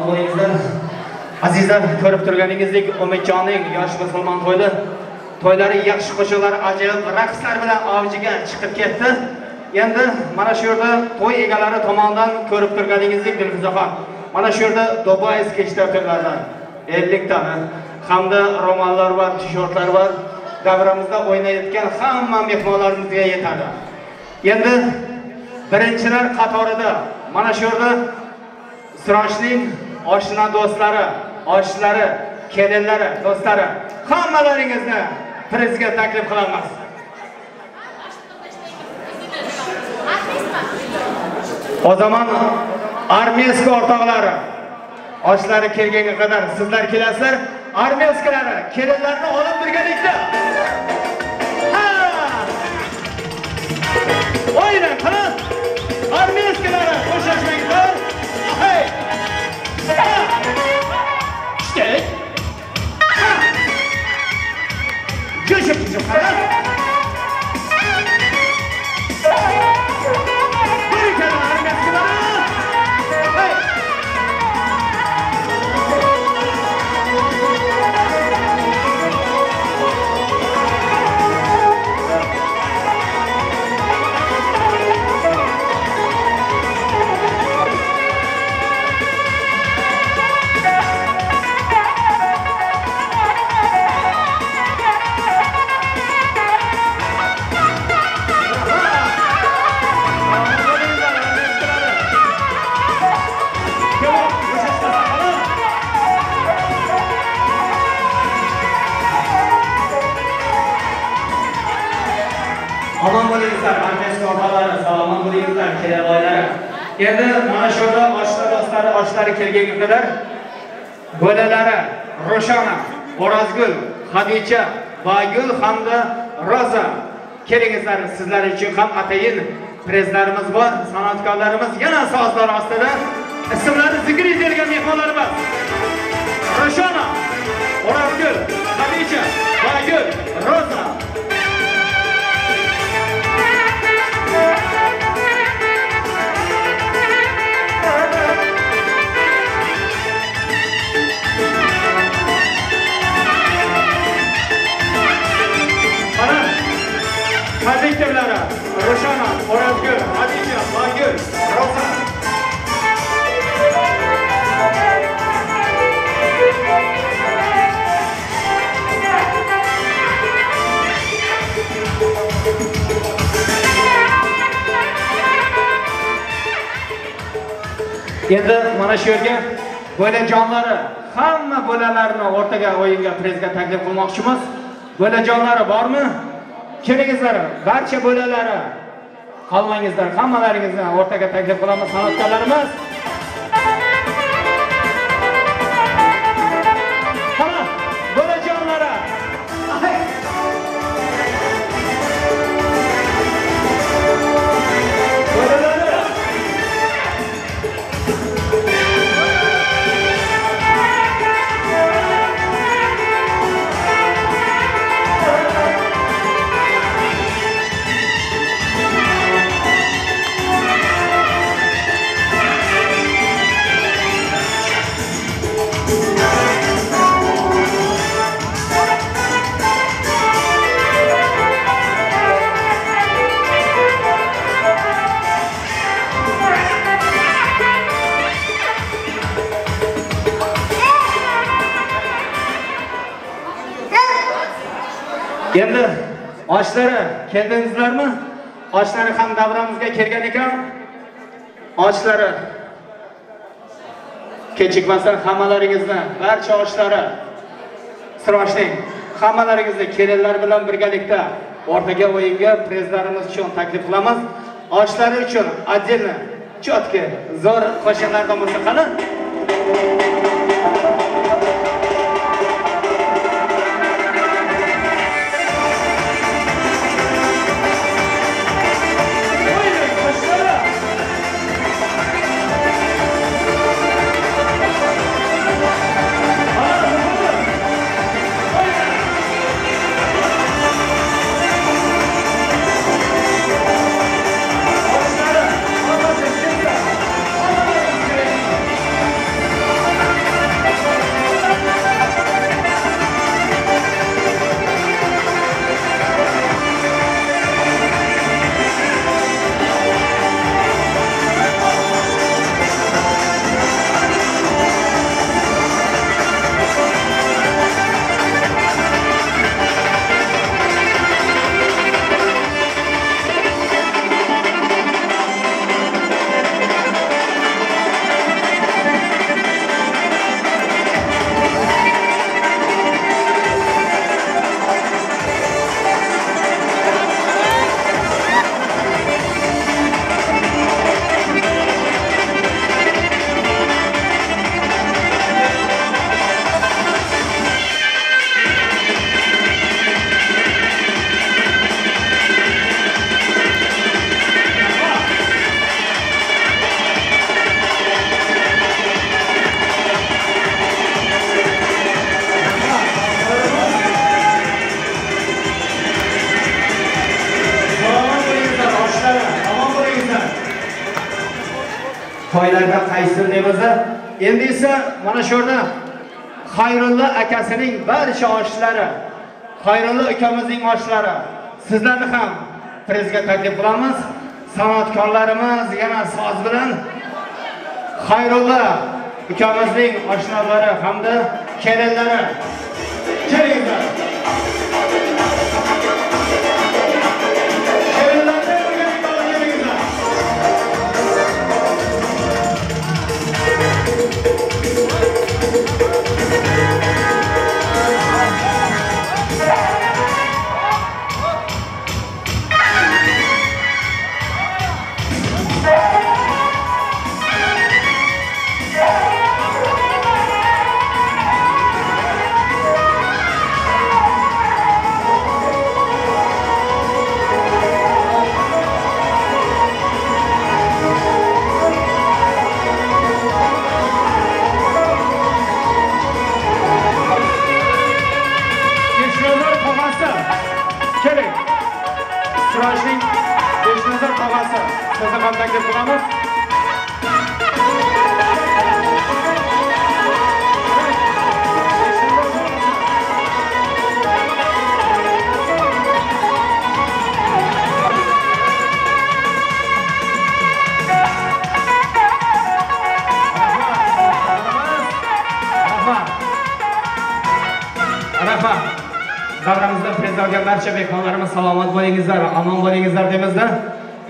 bo'lingizlar. Azizlar, ko'rib turganingizdek, Umidjonning yosh musulmon to'ylari yaxshi qo'shiqlar, ajoyib raqslar bilan avjiga chiqib ketdi. Endi mana shu yerda to'y egalari tomonidan ko'rib turganingizdek, Dilfuzaxon, mana shu yerda Dubai sketchlardan 50 tani hamda romanlar va tishortlar var. Davramizda o'ynayotgan hamma mehmonlarimizga yetadi. Endi birinchilar qatorida mana shu yerda Siroshning oshna do'stlari, oshlari, kelinlari, do'stlari hammalaringizni prizga taklif qilamiz. O zaman armiyaski o'rtoqlari oshlari kelganga qadar sizlar kelasizlar, armiyaskilari kelinlarni olib birgalikda. O'ynan qilin. Armiyaskilari qo'shilishmanglar. Hey! Ishtek. Jo'shib qara. Aman bo'lingizlar, armiyaski o'rtoqlari, salomat bo'lingizlar, kelavoylari. Endi mana shu yerda oshlar do'stlari, oshlari kelganga qadar bolalari Roshana, O'razgul, Xadicha, Bagul hamda Roza kelingizlar. Sizlar uchun ham atayin prezlarimiz bor, san'atkorlarimiz yana sozlar ostida ismlari zikr etilgan mehmonlarimiz. Roshana, O'razgul, Xadicha, Bagul, Roza. Xadichalara, Roshana, O'razgul, Xadicha, Bagul, Roza. Endi mana shu yerga bo'lajonlari, hamma bo'lalarni o'rtaga o'yinga prezga taklif qilmoqchimiz. Bo'lajonlari bormi? Kelingizlar, barcha bo'lalari qolmangizlar, hammalaringizni o'rtaga taklif qilamiz san'atkorlarimiz. Hamma bo'lajonlari. Endi oshlari keldingizlarmi? Oshlari ham davramizga kelgan ekan. Oshlari kechikmasdan hammalaringizni, barcha oshlari Siroshning hammalaringizni kelinlar bilan birgalikda o'rtaga o'yinga prezlarimiz uchun taklif qilamiz. Oshlari uchun отдельно четкий zo'r qo'shiqlardan bo'lsa qani? to'yimizni. Endi esa mana shu yerda Xayrulla akasining barcha oshlari, Xayrulla akamizning oshlari sizlarni ham prizga taklif qilamiz. San'atkorlarimiz yana soz bilan Xayrulla ukamizning oshnalari hamda kelinlari kelinglar. Davramizda priz olgan barcha mehmonlarimiz salomat bo'lingizlar, omon bo'lingizlar deymizda.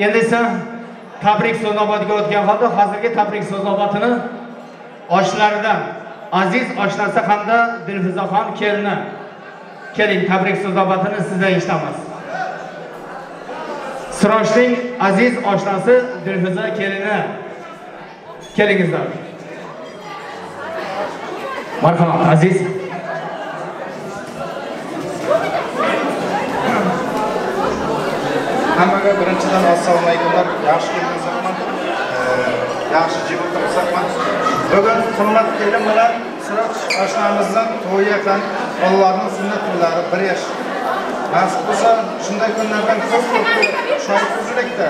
Endi esa tabrik so'zobatiga o'tgan holda hozirgi tabrik so'zobatini oshlaridan aziz oshnasi hamda Dilfuzaxon kelini. Keling, tabrik so'zobatini sizdan eshitamiz. Siroshning aziz oshnasi Dilfuza kelini. Kelingizlar. Marhamat aziz. Hammaga birinchidan assalomu alaykumlar. Yaxshi kelibsizlar. Yaxshi jib o'tiribsizlar. Bugun hurmat kelin bilan Sirosh oshnamizdan to'y ekan. Allohning sunnat kunlari 1 yosh. Nasib bo'lsa, shunday kunlardan ko'p shohid bo'lishlikda.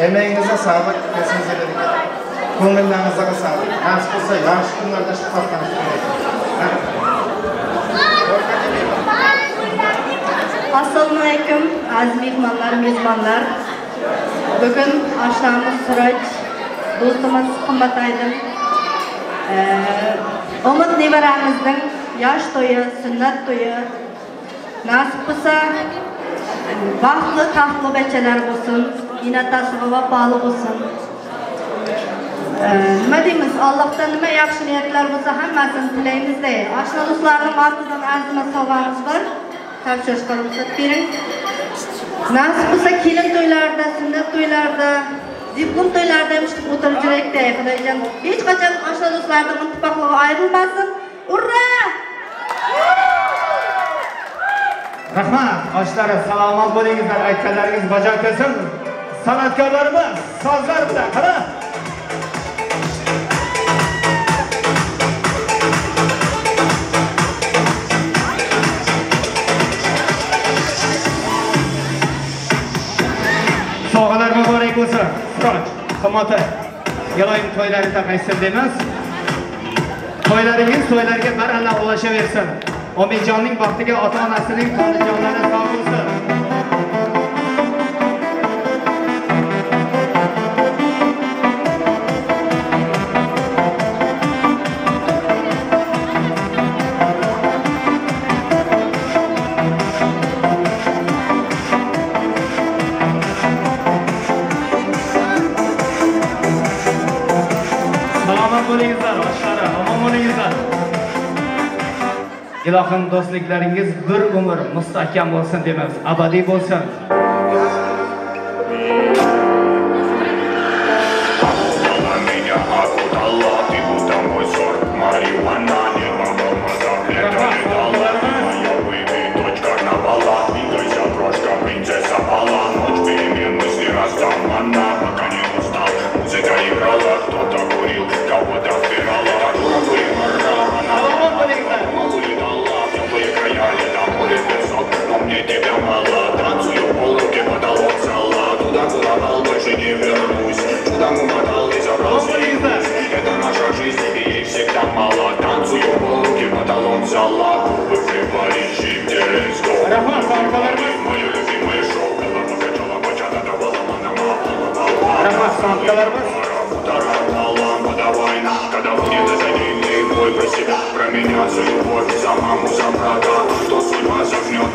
Emeğinize sağlık, kesinize bereket. Ko'ngilingizga sağlık. Nasib bo'lsa, yaxshi kunlarda shuhratlanib Assalomu alaykum, aziz mehmonlar, mezbonlar. Bugun oshnamiz Sirosh, do'stimiz qimmat Aydin, Umid nevaramizning yosh to'yi, sunnat to'yi. Nasib bo'lsa, baxtli taxtli bachalar bo'lsin, inatasiga vafoli bo'lsin. Nima deymiz? Allohdan nima yaxshi niyatlar bo'lsa hammasini tilaymiz-da. Oshna do'stlarning ortidan arzima sovg'amiz bor. Topshirishga ruxsat bering. Nasib bo'lsa kelin to'ylarida, sunnat to'ylarida, diplom to'ylarida ham ishtirok o'tirib jurakda. Xudoyjon hech qachon oshna do'stlarning ittifoqligi ayrilmasin. Urra! Rahmat, oshlari salomat bo'lingizlar, aytganlaringiz bajo kelsin. San'atkorlarimiz sozlar bilan qara. Sog'alar muborak bo'lsin. Sirosh, qimmat Iloyim to'ylarida qaysin deymiz. To'ylaringiz to'ylarga baralla ulashaversin. Omijonning baxtiga ota-onasining tonijonlari sog' bo'lsin. Salomat bo'lingizlar, oshlari, omon bo'lingizlar. Ilohim do'stliklaringiz bir umr mustahkam bo'lsin deymiz, abadiy bo'lsin. Тебя мало, танцую, полруки потолок зала. Туда, куда больше не вернусь. меняться любовь, самому забрата. Кто судьба зажнет,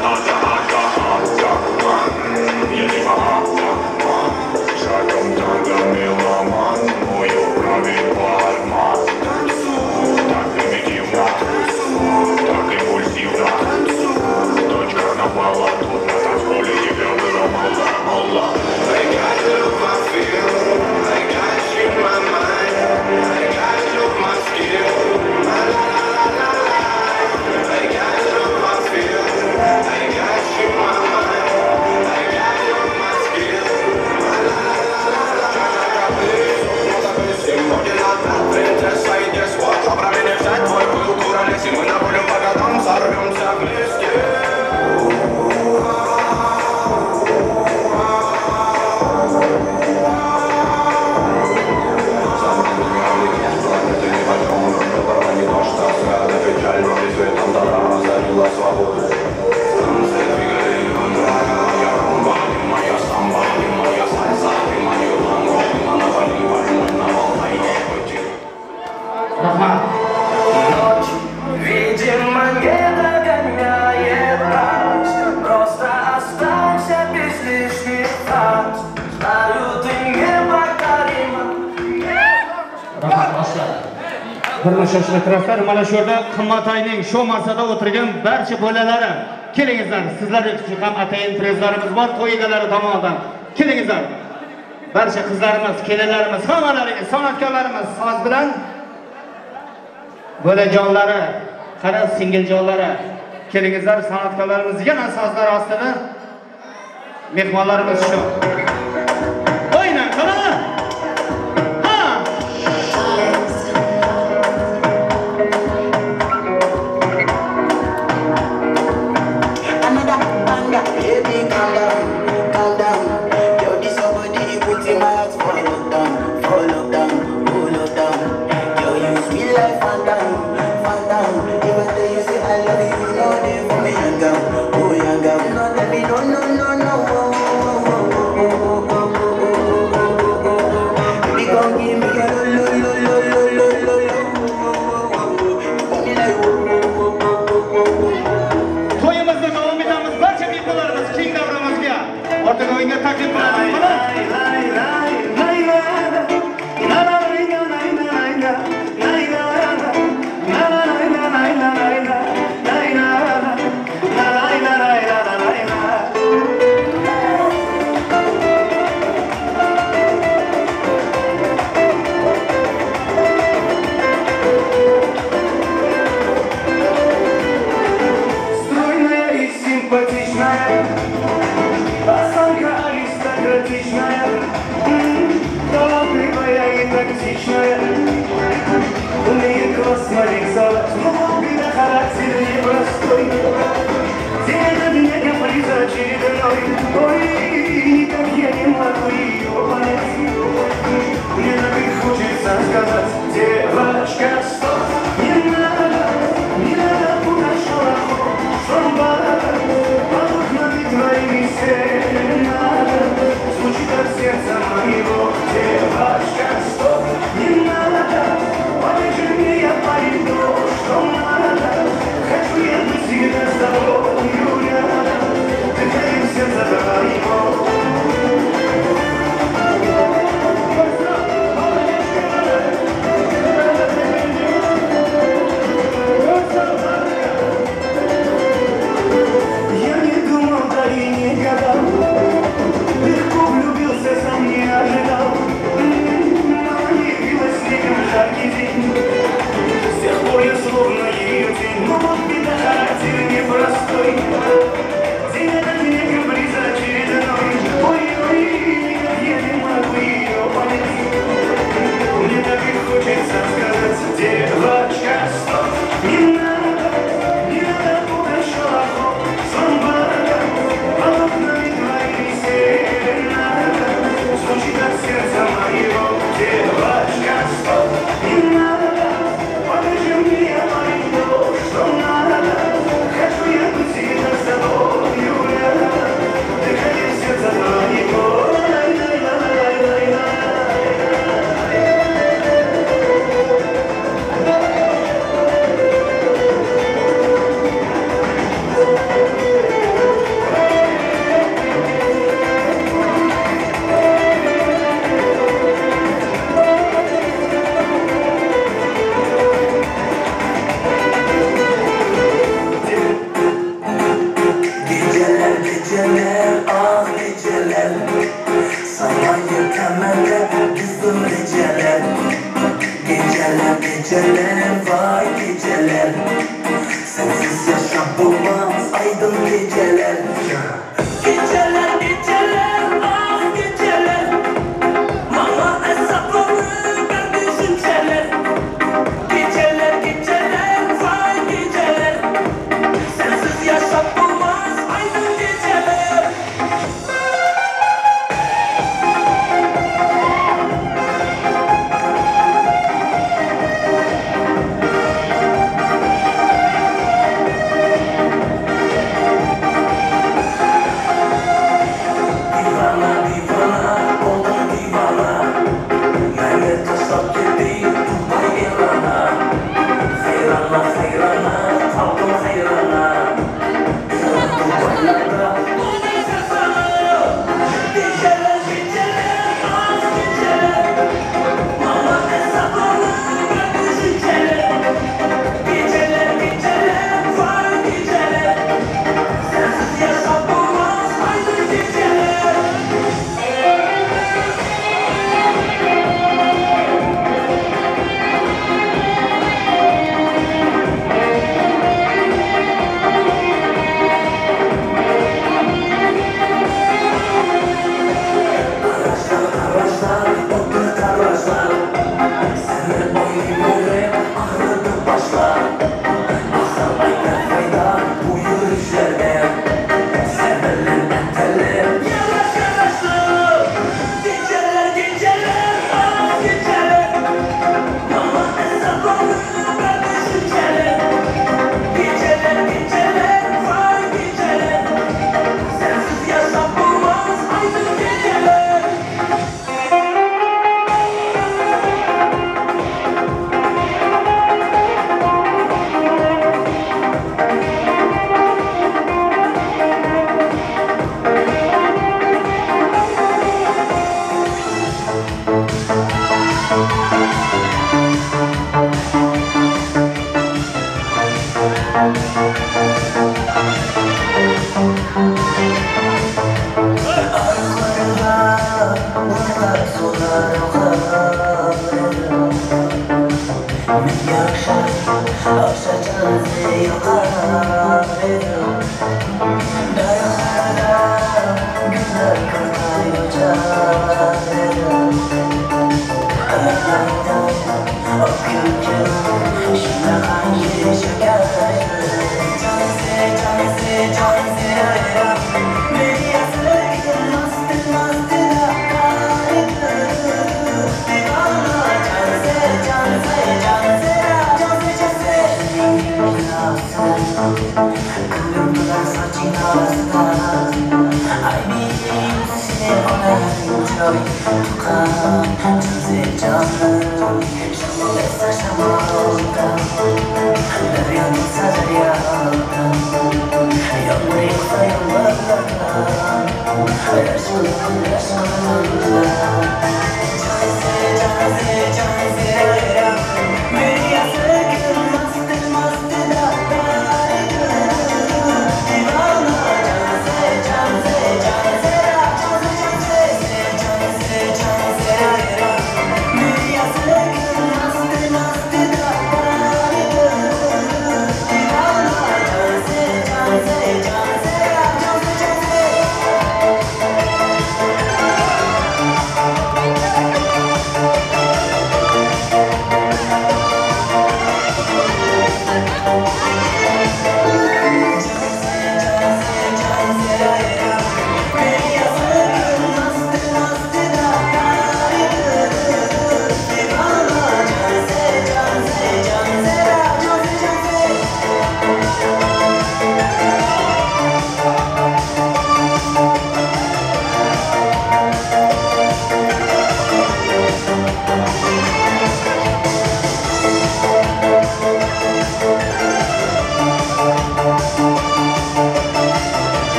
едем, шагом танго меломан, мою правит барман. Так примитивно, так импульсивно. Дочь карнавала, тут на танцполе тебя было мало. I got you in my feel, I got you in my mind, I got you in my skill, la la la la la. I got you in my feel, I got you in my mind, I got you in my skill, la la la la la. Принцесса, иди с воздуха, промени взять твой пыл, куролеси, мы на полю по годам сорвемся вместе. Видимо, не догоняет нас. Просто останься без лишних фраз. Знаю, ты неповторима. Rahmat boshlar. Bir shoshilib turasizlar. Mana shu yerda qimmatayning shu masada o'tirgan barcha bolalari kelingizlar. Sizlar uchun ham atayin prezlarimiz bor, to'y egalari tomonidan. Kelingizlar. Barcha qizlarimiz, kelinlarimiz, hammalaringiz, san'atkorlarimiz soz bilan bo'lajonlari, qara singiljonlari. Kelingizlar, san'atkorlarimiz yana sozlar ostida. Mehmonlarimiz shu. O'ynang, qara. Девочка, стоп, не надо. geceler vay geceler sensiz yaşam bulmaz aydın geceler geceler geceler ah geceler mama hesaplanır ben düşünceler geceler geceler vay geceler sensiz yaşam bulmaz aydın geceler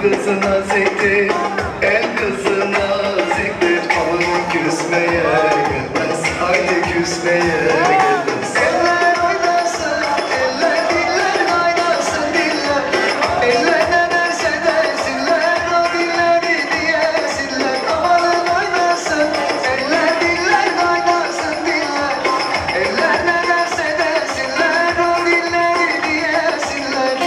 Kızına zeytin, el kızına zikret, alın küsmeye gelmez, haydi küsmeye gelmez. Eller oynasın, eller diller oynasın diller, eller ne derse desinler, o dilleri diyesinler. Amanın oynasın, eller diller oynasın diller, eller ne derse desinler, o dilleri diyesinler.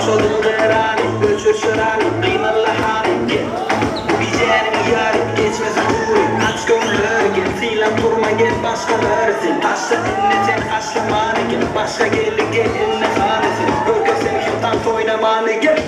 Başladım verani, göçür şırani, kıymarla hani Giderim yarı, geçmez kuri, aç gönlü gel Silen durma gel başka veresin Taşla inleyecek aşlamanı gel Başka geldi gel inle hanesin Bölge seni şundan oynamanı gel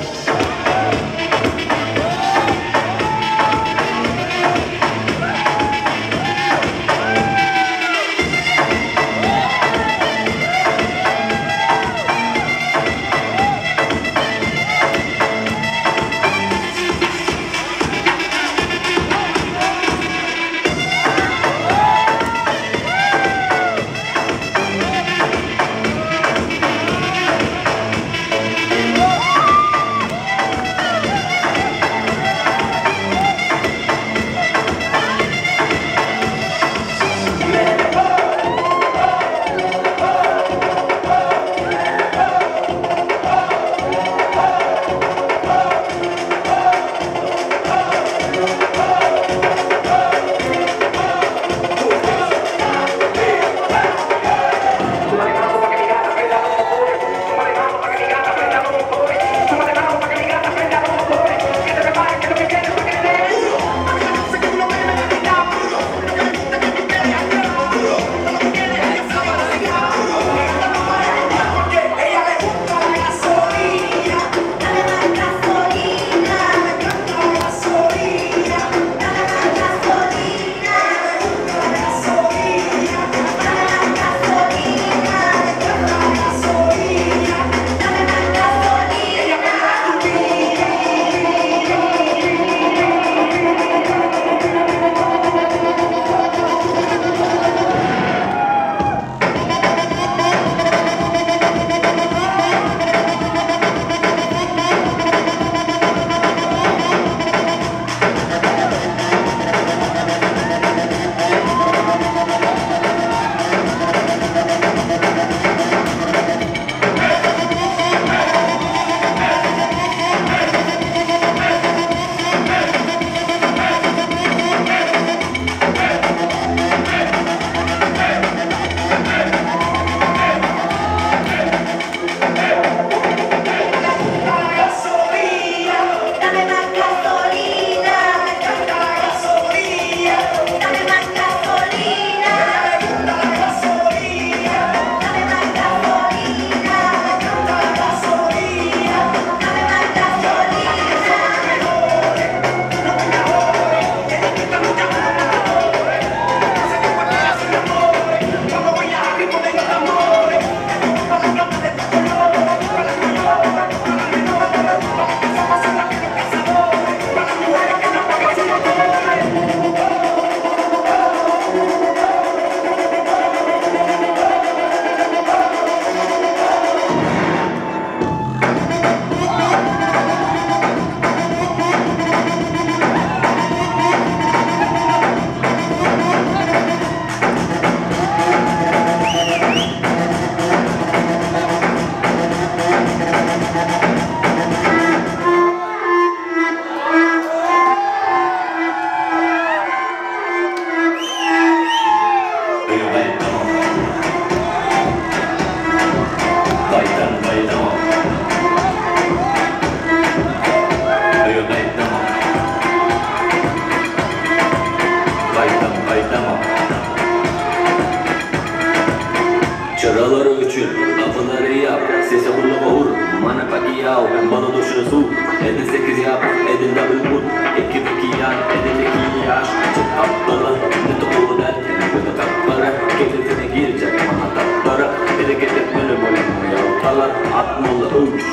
Çıraları uçur, kapıları yap, sesi kulağıma vur. Bana paki yav, bana duşunu su. Edin 8 yap, edin double put. 2 yan, edin 2 yaş. Çık atlara, ne topu derken göze taklara. Kefetine girecek bana tatlara. Hareket etmeli böyle yaltalar. Atmalı uç,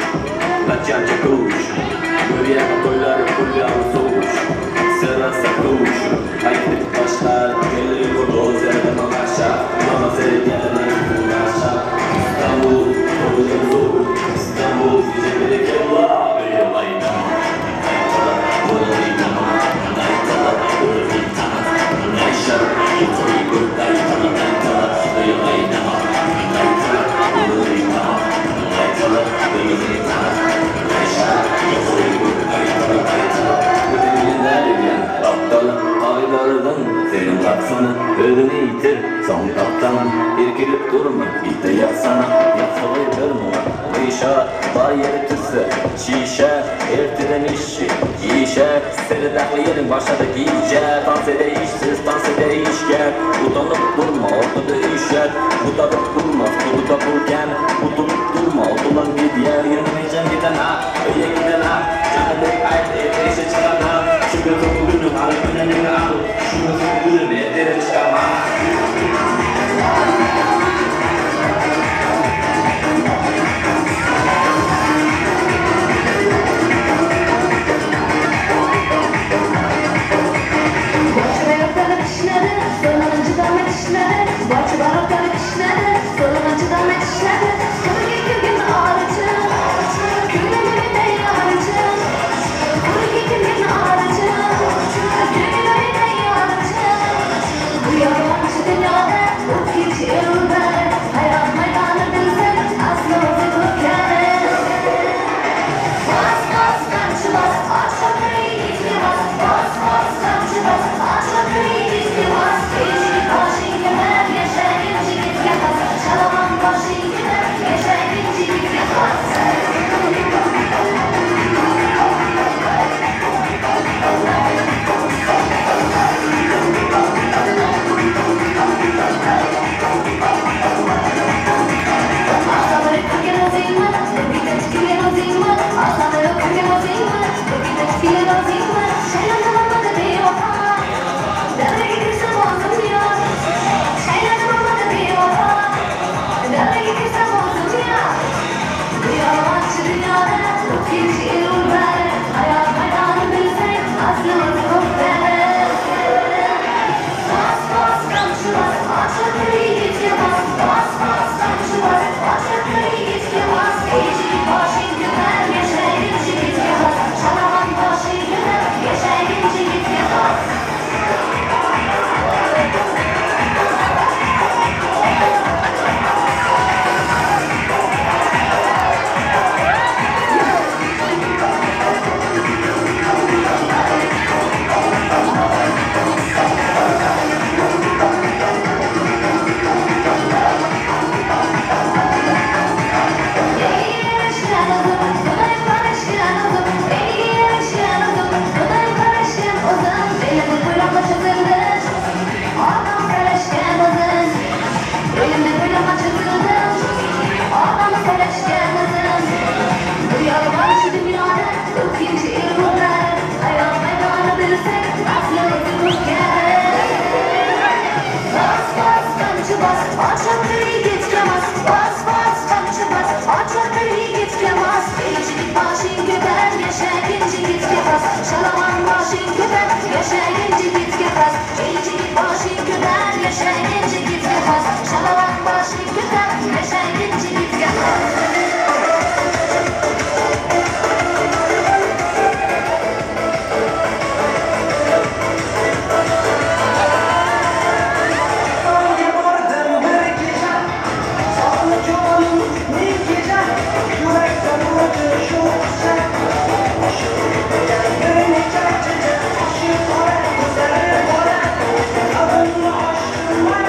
kaçan çakıvuş. Yürüyen koylar, kulağım soğuş. Sırası kuş, haydi başlar. Gelir bu dozerden aşağı. Bana seyirken İstanbul, koyun zor. İstanbul, yüce bir kella. Yılayda, naytala, burayda, naytala, burayda, nayşar, yıtayı gurdaytala, naytala, yılayda, naytala, burayda, naytala, burayda, nayşar, yıtayı gurdaytala, naytala, burayda, aptal aylardan senin taksana, ödünü yitir, son kaptanın irkilip durma, ite yaksana, yapsalayı verme, o işaret, var yeri tüsse, hammasi shisha ertadan ishi isha seni daxli yerim başladı giyişe tansede işsiz tansede işker utanıp durma ortada işler utanıp durma tutup dururken utanıp durma otulan gidiyor yürümeyeceğim giden ha öyle giden ha canım ayet eşe çıkan ha şu gözü bugünü alıp önüne al şu gözü bugünü ederim çıkama What?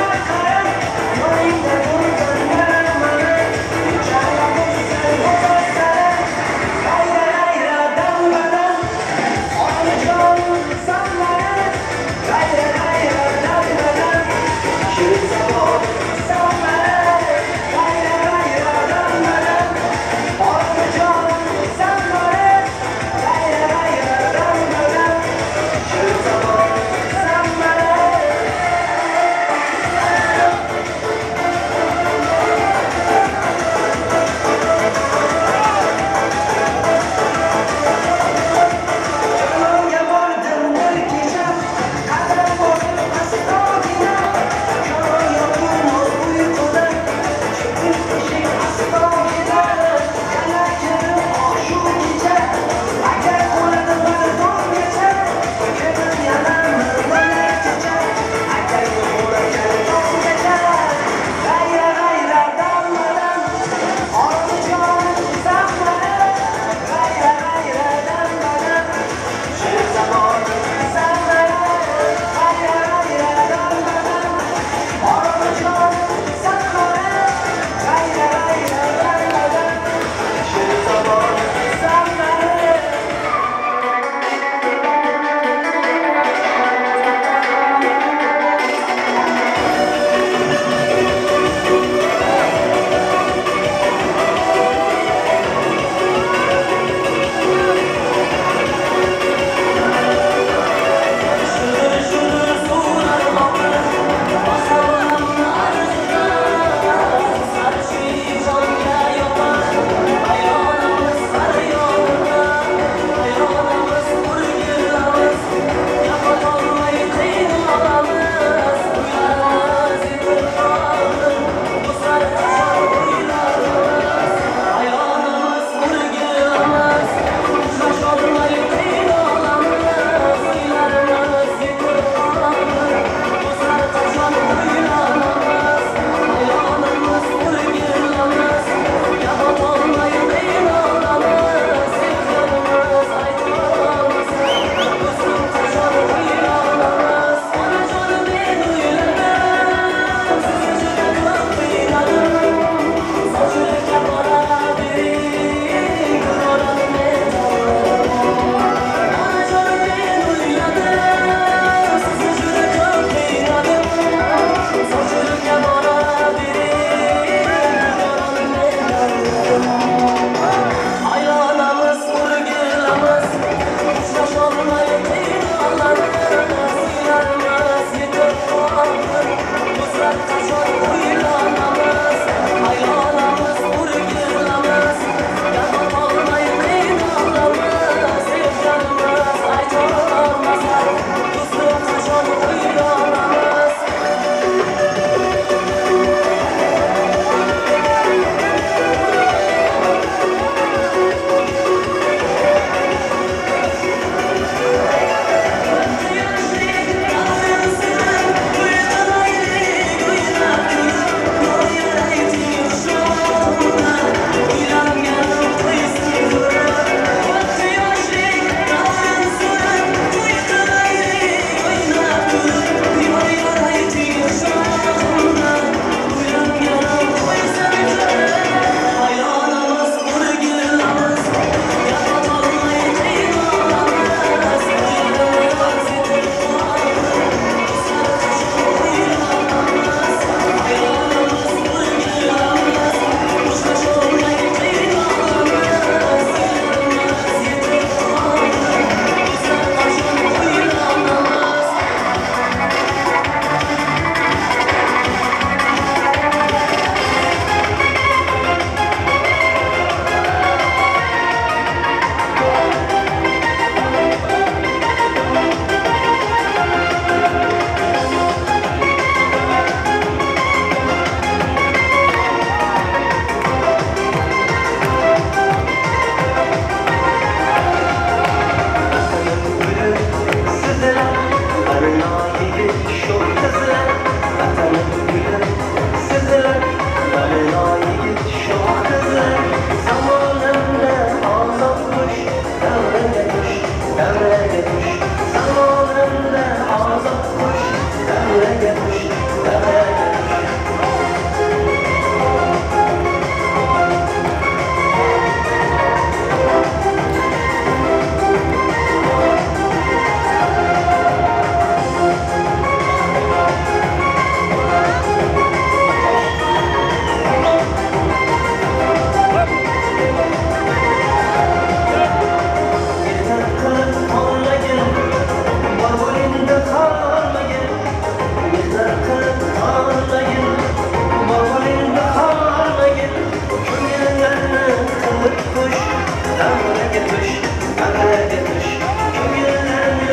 davraga tush ko'ngillarni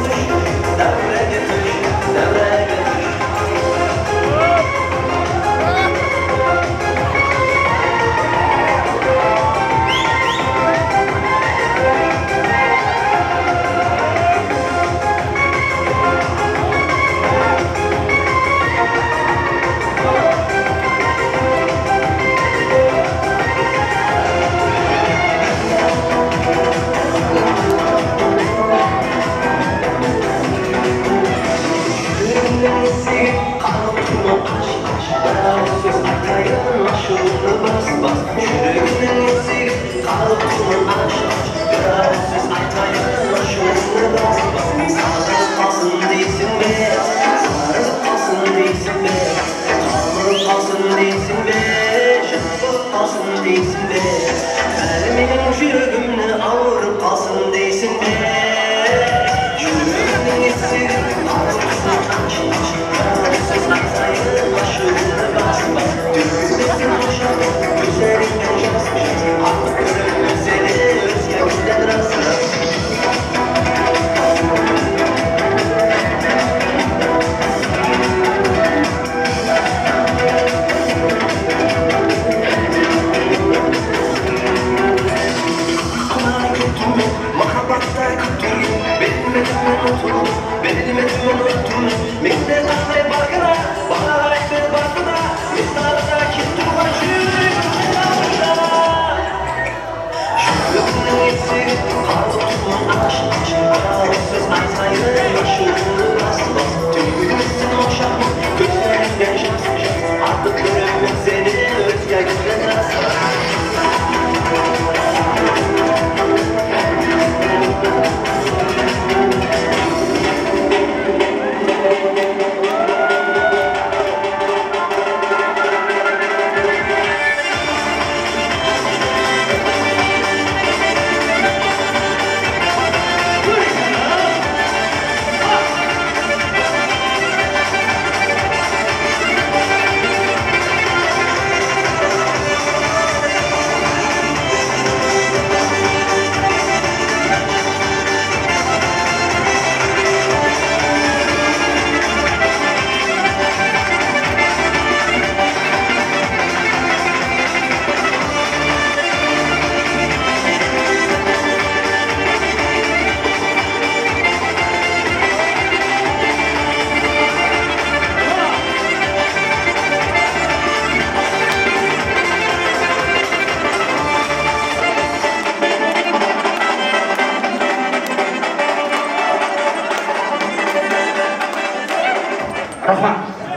tush davraga tush davraga tush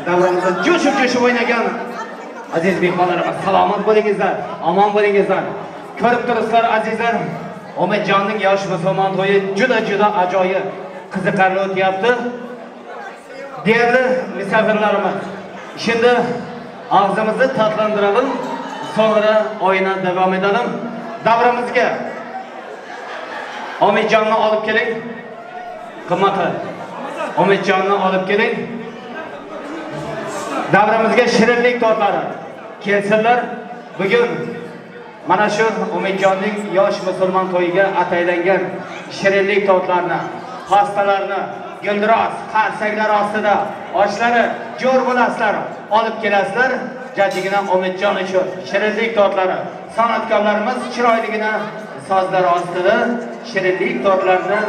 Davramizda jo'shib o'ynagan aziz mehmonlarimiz, salomat bo'lingizlar, omon bo'lingizlar. Ko'rib turibsizlar azizlar, Omadjonning yosh musulmon to'yi juda ajoyib, qiziqarli o'tyapti. Değerli misafirlarimiz, şimdi ağzımızı tatlandıralım, sonra oyuna devam edelim. Davramizga Omadjonni olib keling. Qimmatli Omadjonni olib keling. Davramizga shirinlik tortlari kelsinlar. Bugun mana shu Omadjonning yosh musulmon to'yiga ataylangan shirinlik tortlarini, pastalarni, guldiroz, qarsaklar ostida oshlari jo'r bo'lasizlar, olib kelasizlar. Jajjigina Omadjon uchun shirinlik tortlari, san'atkorlarimiz chiroyligina sozlar ostida shirinlik tortlarini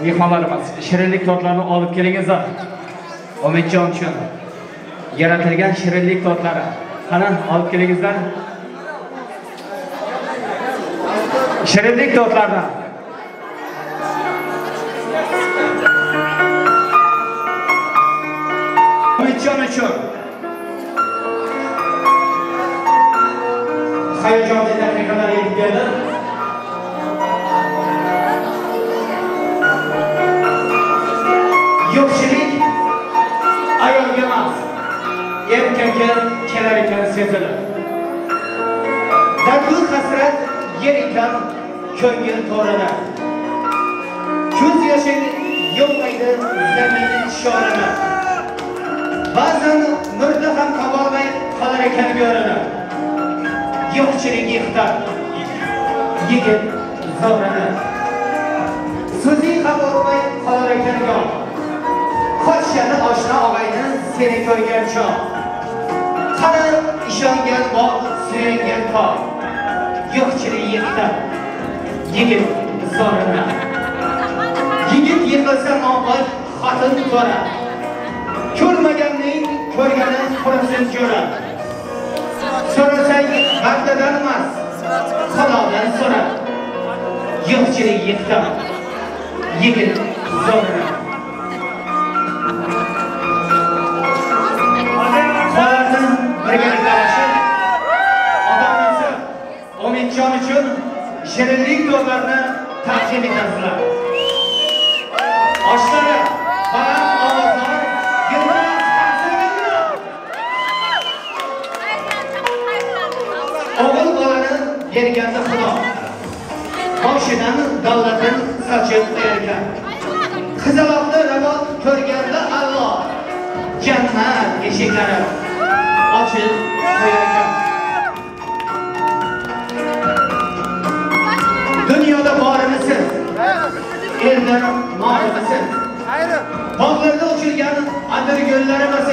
mehmonlarimiz shirinlik tortlarini olib kelingizlar. Umidjon uchun yaratilgan shirinlik tortlari. Qani olib kelingizlar. Shirinlik tortlarini. Umidjon uchun hayajonli daqiqalar yetib keldi. Yo'qchilik ayolga emas, erkakka kelar ekani seziladi. Dardu hasrat yer ekan ko'ngil to'rada. Ko'z yoshi yo'qmaydi zamin ishorada. Ba'zan murda ham qabolmay qolar ekan yo'lida. Yo'qchilik yiqtar, yigit zo'rada. So'zing ham bo'lmay qolar ekan yo'q. Qochshani oshna og'ayni seni ko'rgan chog'. Qani ishongan bog' suyangan tog'. Yo'qchilik yiqtar, yigit zo'rada. Yigit yiqilsa noqoy xotin to'ra. Ko'rmaganning ko'rgani qursin jo'ra. So'rasang bandadan emas, Xudodan so'ra. Yo'qchilik yiqtar, yigit zo'rada. Xolarni birgaliklarashib, ota-onasi Umidjon uchun shirinlik tortlarini taqdim etadilar. Oshlari baland ovozlar o'g'il bolani berganda Xudo boshidan davlatin sochib bergan. Qizaloqni ravo ko'rganda Alloh jannat eshiklari ochib qo'yarkan. Dunyoda borimisiz, eldan morimisiz, bog'larda uchilgan adir gullarimiz.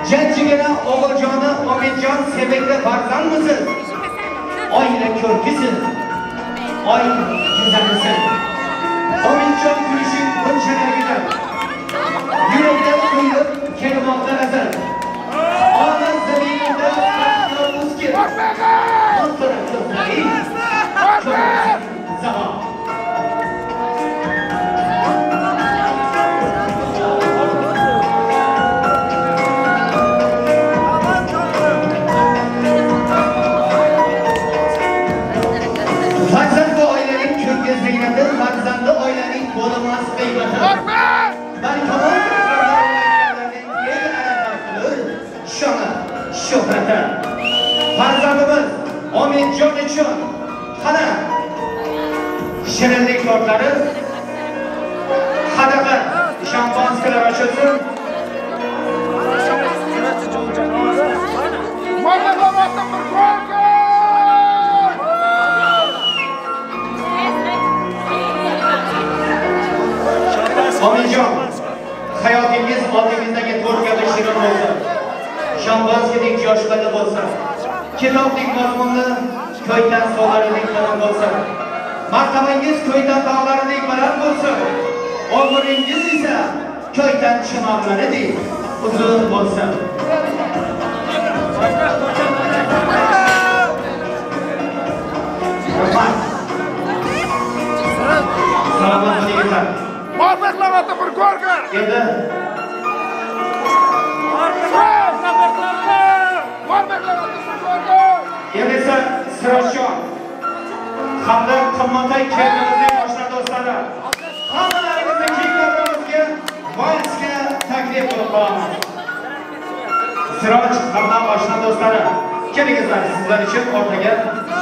Jajjigina o'g'iljoni Umidjon sevimli farzandmisiz? Oila ko'rkisiz, oy go'zalisiz. Umidjon kulishing bunchalar go'zal. Yurakdan quyilib kelmoqda nazar. Omad zaminida yolg'izki. O'tira ko'zlaring. Zaman. Farzandi oilaning bo'lmas qiymati. Shona, shuhrati. Farzandimiz Umidjon uchun qani shirinlik tortlari qadaqa shampanskalar ochilsin. Umidjon, hayotingiz oldingizdagi to'rtkabi shirin bo'lsin. Shampanskadek yoshqali bo'lsin. Kitobdek mazmunli ko'ytan sog'aridek baland bo'lsin. Martabangiz ko'ytan tog'laridek baland bo'lsin. Umringiz esa ko'ytan chinorlaridek uzun bo'lsin. Salomat bo'ling. Barbeklavatı bir korka! Endi endi esa Sirojjon hamda qimmatli kelinimizning oshna do'stlari hammalaringizni keng davramizga valsga taklif qilib qolamiz. Siroj hamda oshna do'stlari kelingizlar, sizlar uchun o'rtaga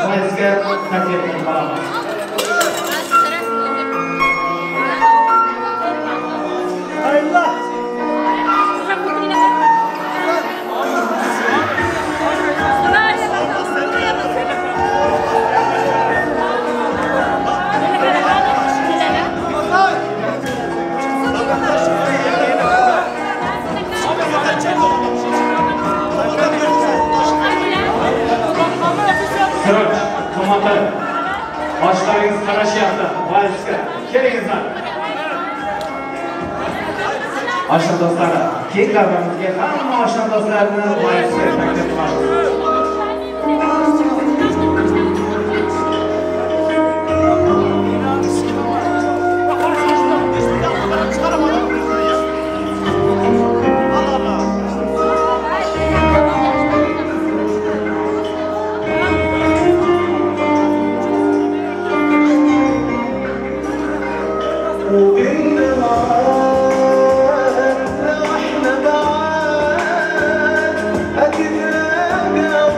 valsga taklif qilib qolamiz. Siroj, qimmatli oshlaringiz qarashyapti. Valsga kelingizlar. oshna do'stlar, keng davramizga hamma oshna do'stlarni taklif qilamiz. لو احنا بعاد هتتلاقى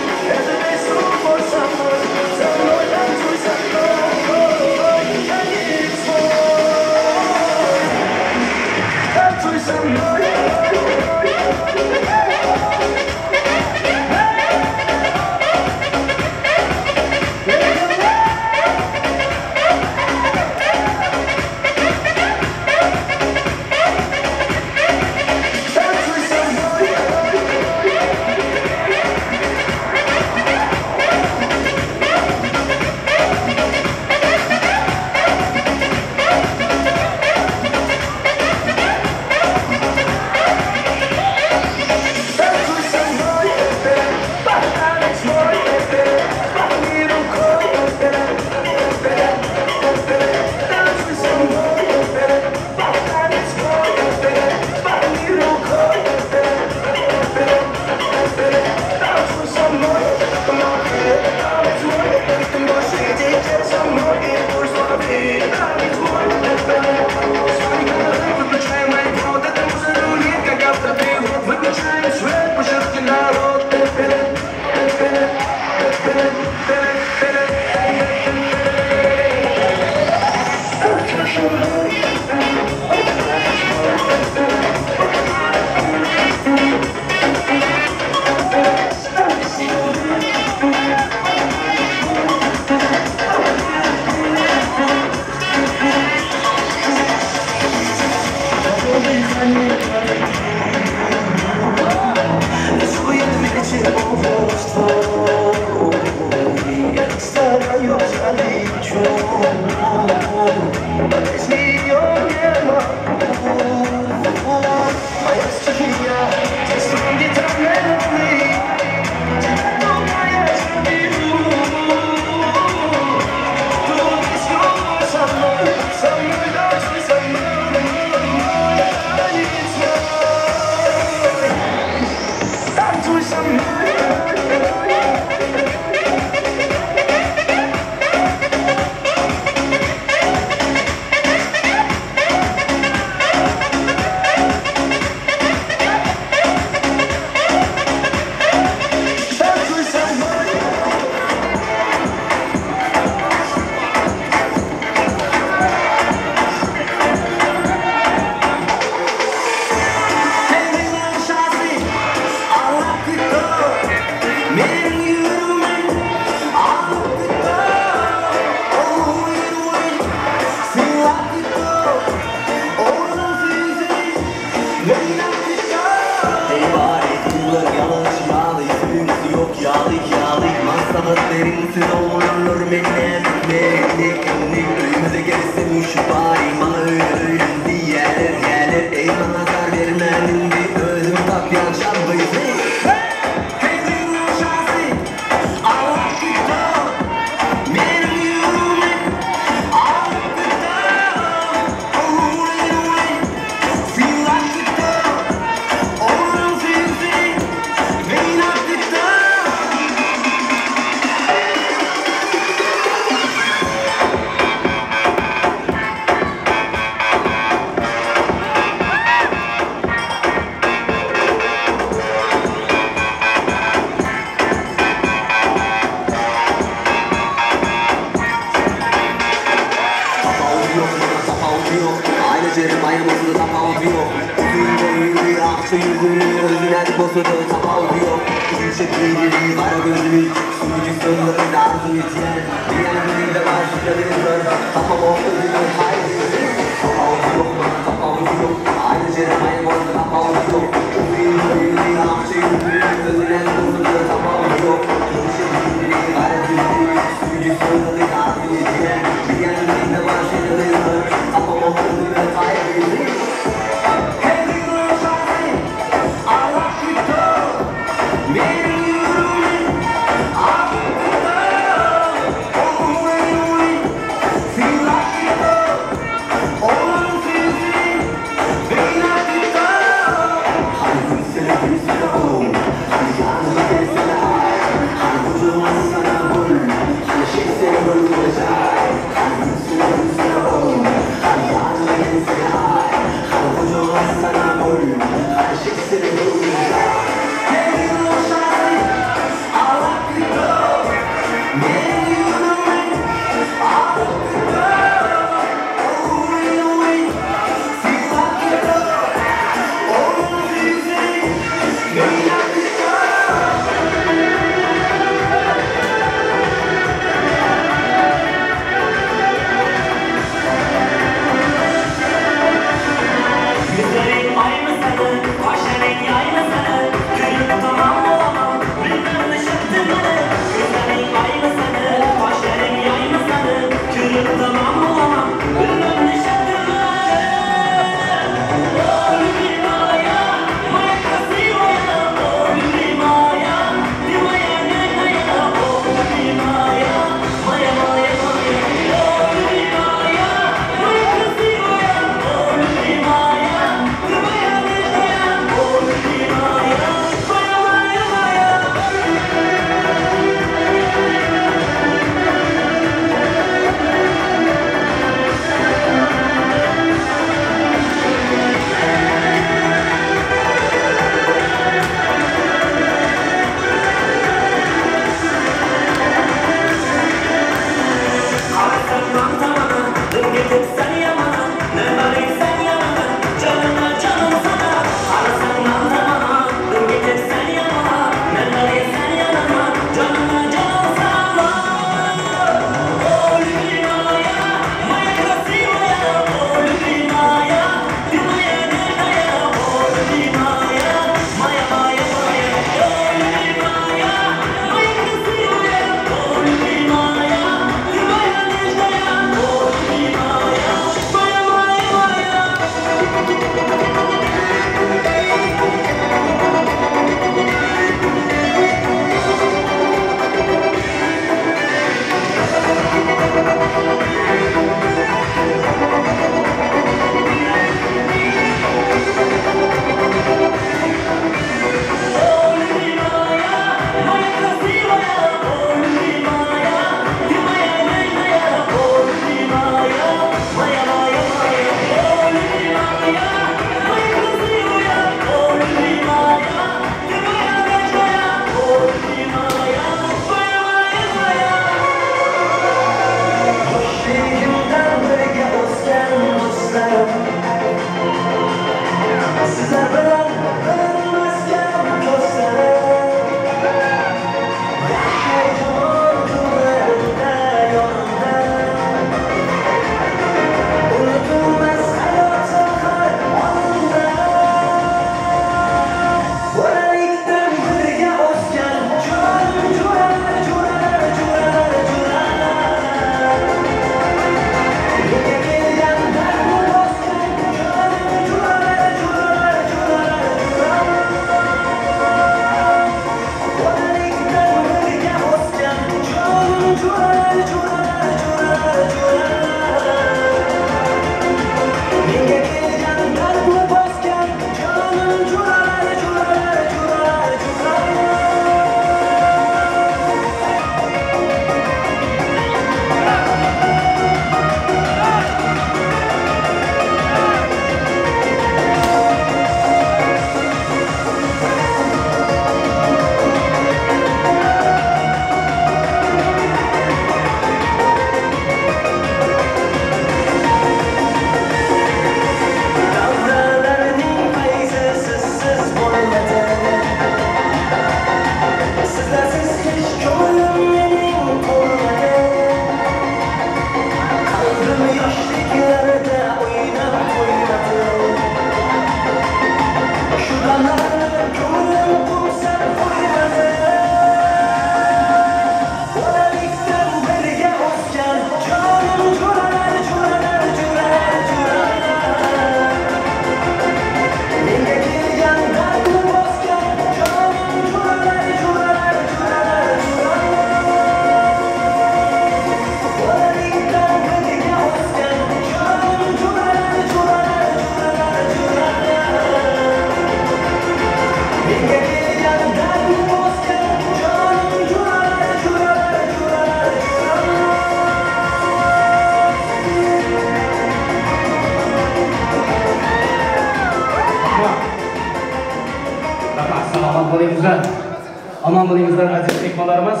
Omon bo'lingizlar aziz mehmonlarimiz.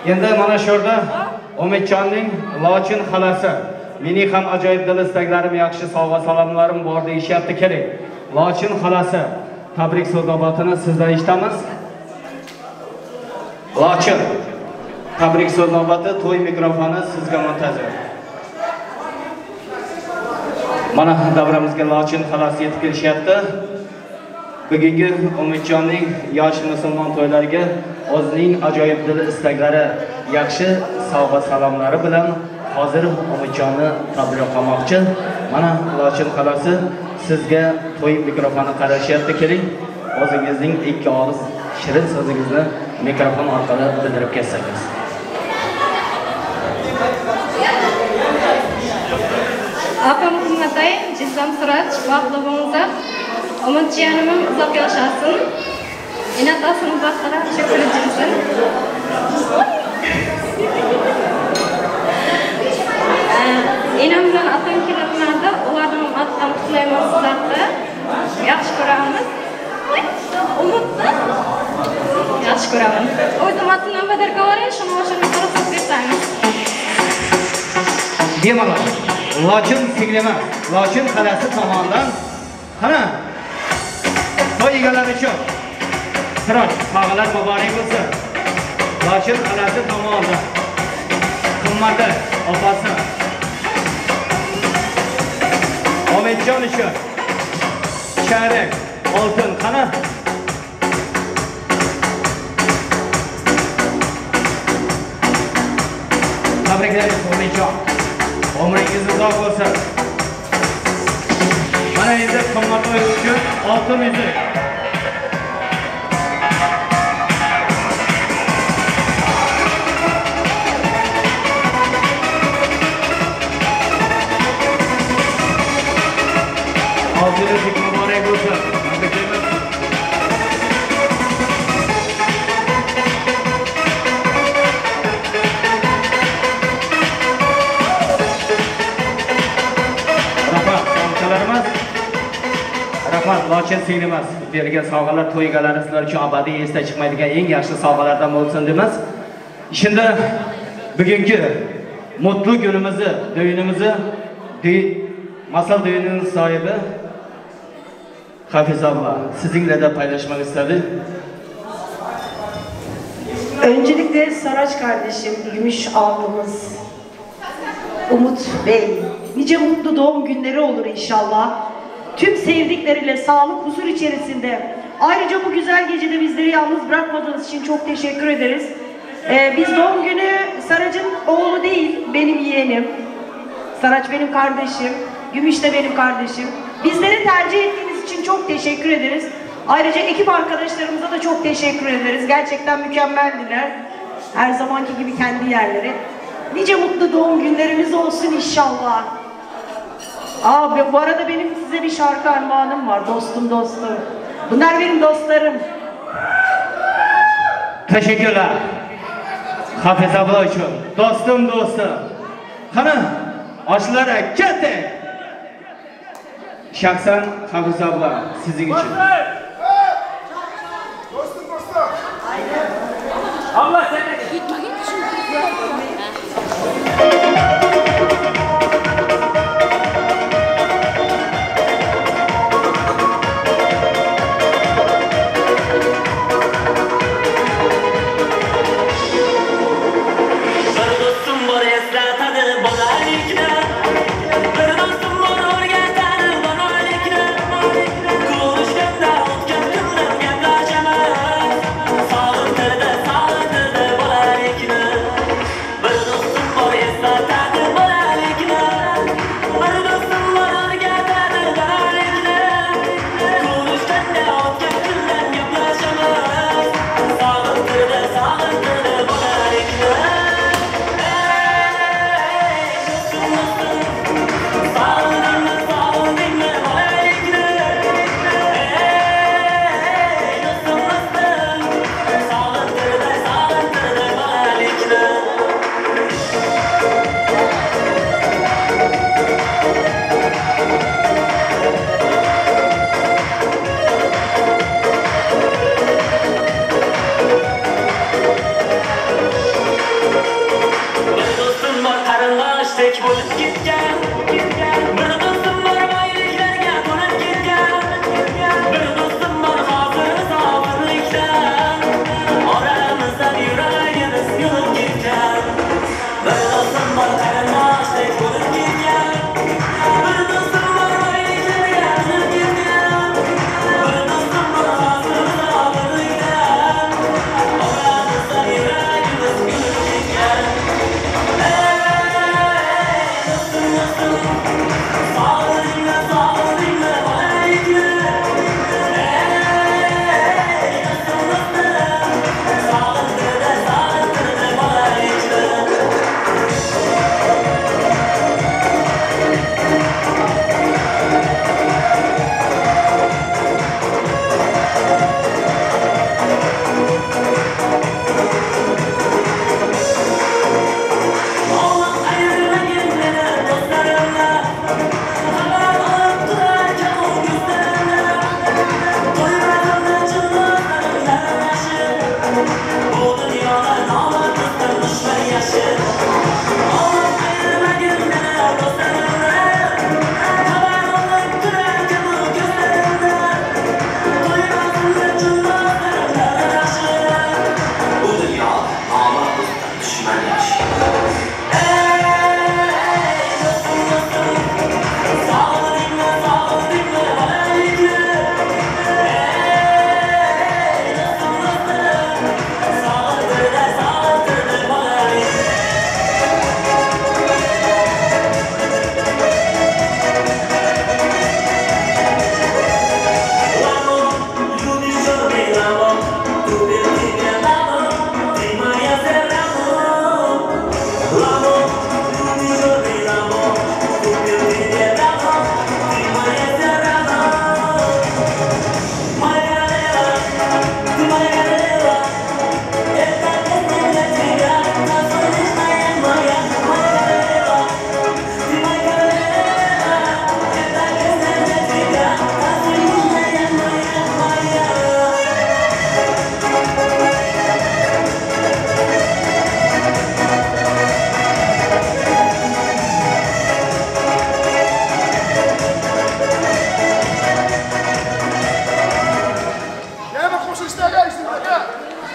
Endi mana shu yerda Umidjonning Lochin xalasi. Mening ham ajoyib dil istaklarim, yaxshi sovg'a salomlarim bor deyishyapti kerak. Lochin xalasi tabrik so'znobatini sizdan eshitamiz. Lochin tabrik so'znobati to'y mikrofoni sizga muntazir. Mana davramizga Lochin xalasi yetib kelishyapti. Bugungi Umidjonning yosh musulmon to'ylariga o'zining ajoyib dil istaklari, yaxshi sovg'a salomlari bilan hozir Umidjonni tabrik qilmoqchi. Mana Lochin xalasi sizga to'y mikrofoni qarashyapti. Keling, o'zingizning ikki og'iz shirin so'zingizni mikrofon orqali bildirib ketsangiz. Apam xizmatay, Jizam Siraj, baxtli bo'linglar. Umidjonim uzoq yashasin. Inatasini baxtlar, shukr etsin. Enam bilan atam kelibmadi, ularni atam qulayman sizlarga. Yaxshi ko'ramiz. Umidni yaxshi ko'raman. O'zim atimdan badarga boray, shuni o'shani qarab bersangiz. Bemalol. Lochin singlima, Lochin xalasi tomonidan qana to'y egalari uchun Siroj, sog'lar muborak bo'lsin. Lochin xalasi tomonidan qimmatli opasi Umidjon uchun charak oltin qana tabriklaymiz Umidjon. Umringiz uzoq bo'lsin. Mana endi qimmatli uchun oltin uzuk. Oltin uzuk muborak bo'lsin. Tabriklaymiz. Rahmat, Lochin singlimiz. Bergan sovg'alar to'y egalari sizlar uchun abadiy esda chiqmaydigan eng yaxshi sovg'alardan bo'lsin deymiz. Shunda bugungi mutlu kunimizni, o'yinimizni masal o'yinining sohibi Hafiz abla sizinle paylaşmak istedi. Öncelikle Saraç kardeşim, gümüş ablamız Umut Bey, nice mutlu doğum günleri olur inşallah. Tüm sevdikleriyle sağlık, huzur içerisinde. Ayrıca bu güzel gecede bizleri yalnız bırakmadığınız için çok teşekkür ederiz. Biz doğum günü Saraç'ın oğlu değil, benim yeğenim. Saraç benim kardeşim, Gümüş de benim kardeşim. Bizleri tercih ettiğiniz için çok teşekkür ederiz. Ayrıca ekip arkadaşlarımıza da çok teşekkür ederiz. Gerçekten mükemmeldiler. Her zamanki gibi kendi yerleri. Nice mutlu doğum günleriniz olsun inşallah. Bu arada benim size bir şarkı armağanım var. Dostum dostum. Bunlar benim dostlarım. Teşekkürler. Hafiz abla için. Dostum dostum. Hanım, aşılara kete. Şahsen Hafiz abla sizin için. Dostum dostum. Allah seni. Down.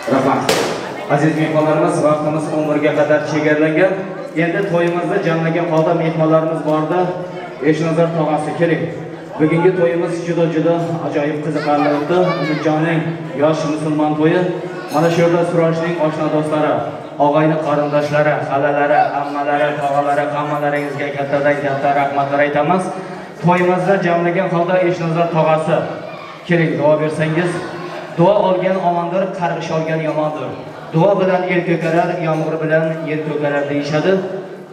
Rahmat. Aziz mehmonlarimiz, vaqtimiz umrga qadar chegaralangan. Endi to'yimizda jamlagan holda mehmonlarimiz borda. Eshnazar tog'asi keling. Bugungi to'yimiz juda ajoyib qiziqarli o'tdi. Umidjonning yosh musulmon to'yi. Mana shu yerda Surojning oshna do'stlari, og'ayni qarindoshlari, xalalari, ammalari, tog'alari, hammalaringizga kattadan katta rahmatlar aytamiz. To'yimizda jamlagan holda Eshnazar tog'asi keling duo bersangiz. Duo olgan omondir, qarg'ish olgan yomondir. Duo bilan el ko'karar, yomg'ir bilan yer ko'karar deyishadi.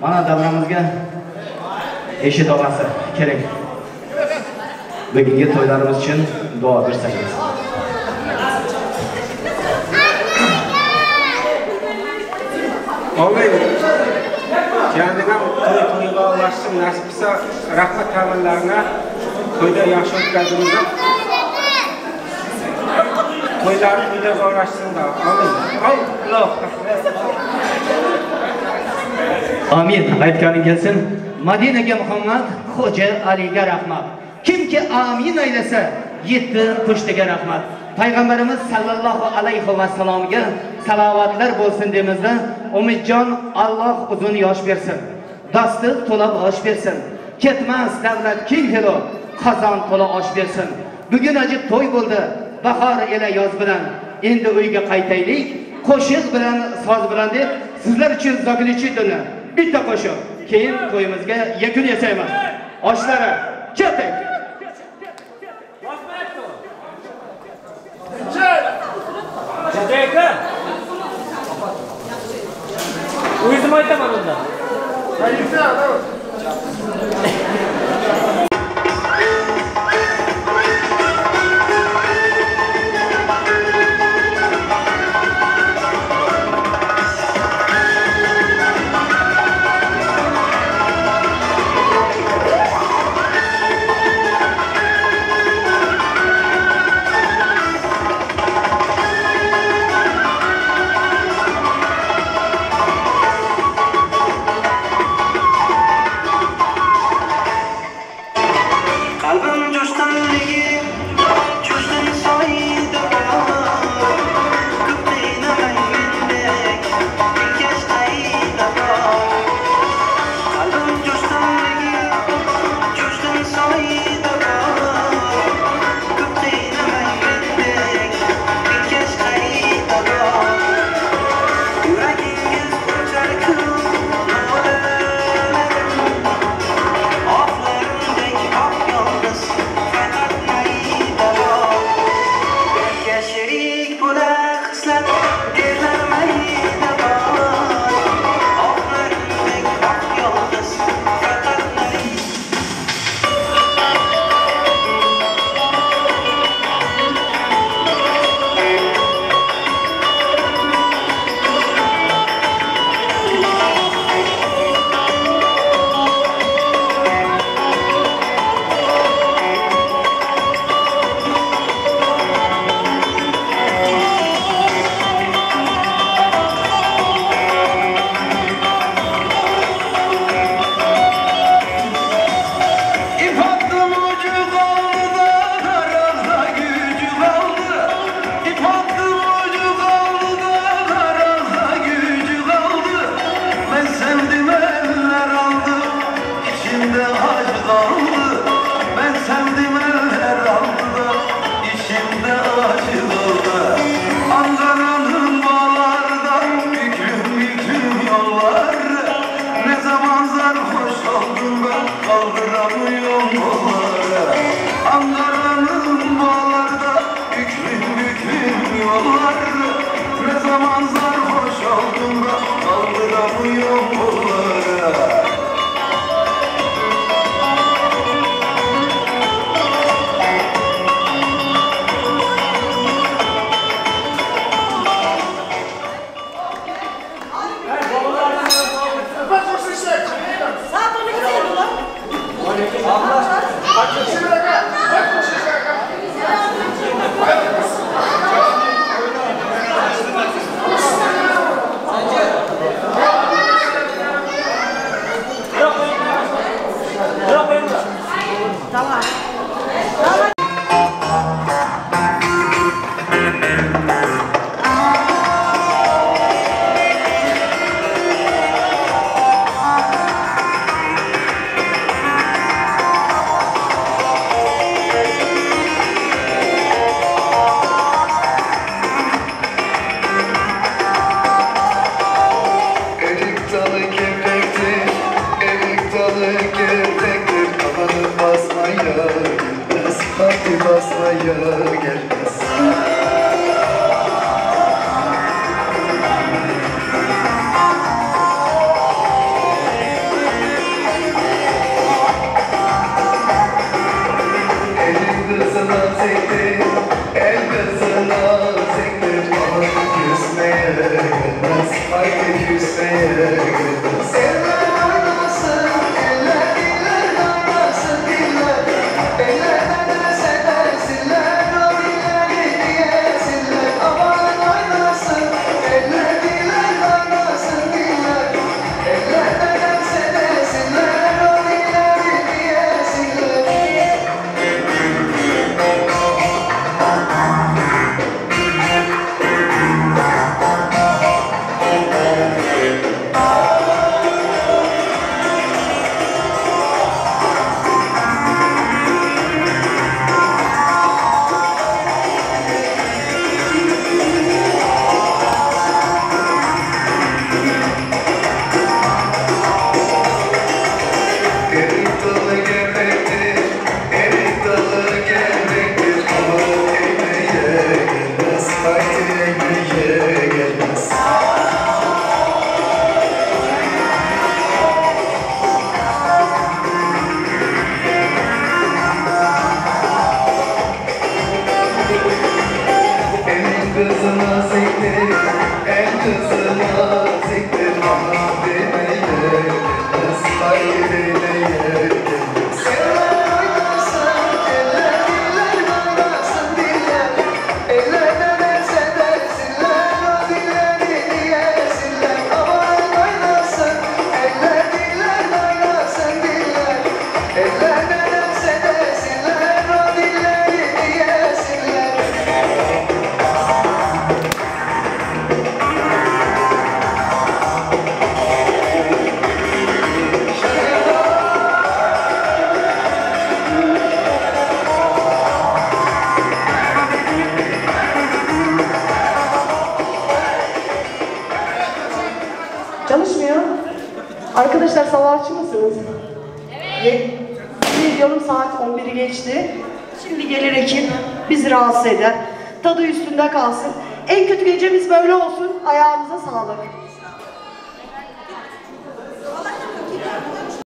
Mana davramizga Eshi tog'asi keling. Bugungi to'ylarimiz uchun duo bersangiz. Oğlum, kendine toyga ulaşsın, nasip etsa rahmet tamirlerine toyda yaxshi o'tkazinglar. Toylar toyga ulaşsın da. Allah. Amin. Aytganing kelsin. Madinaga Muhammad, Xo'ja Aliga rahmat. Kimki amin aylasa, yetti pushtiga rahmat. Payg'ambarimiz sallallohu alayhi va sallamga salovatlar bo'lsin demizda, Umidjon Alloh uzun yosh bersin. Dasti to'la osh bersin. Ketmas davlat keng helo, qozon to'la osh bersin. Bugun ajib to'y bo'ldi. Bahor ila yoz bilan endi uyga qaytaylik. Qo'shiq bilan, soz bilan deb sizlar uchun zaglichidini bitta qo'shiq. Keyin to'yimizga yakun yasaymiz. Oshlari keting. Jadeka. O'zim aytaman unda. dünyaya gelmez. El kızına sektir, el kızına sektir. Aman küsmeye gelmez, haydi küsmeye gelmez. Eller oynasın, eller diller oynasın diller. Ellerden ders edersinler, o dilleri diyesinler. Aman oynasın, eller diller oynasın diller. Ellerden ders edersinler, o dilleri diyesinler. Erik dalı gevrektir, erik dalı gevrektir. Aman eğmeye gelmez, haydi eğmeye gelmez. Elin kızına sektir, el kızına sektir. Aman demeye gelmez, haydi demeye gelmez. Eller oynasın, eller diller oynasın diller. Ellerden ders edersinler, o dilleri diyesinler. Aman oynasın, eller diller oynasın diller. Ellerden ders edersinler, o dilleri diyesinler. Çalışmıyor. Arkadaşlar savaşçı mısınız? Evet. Bir yarım saat 11'i geçti. Şimdi gelir ekip bizi rahatsız eder. Tadı üstünde kalsın. En kötü gecemiz böyle olsun. Ayağınıza sağlık.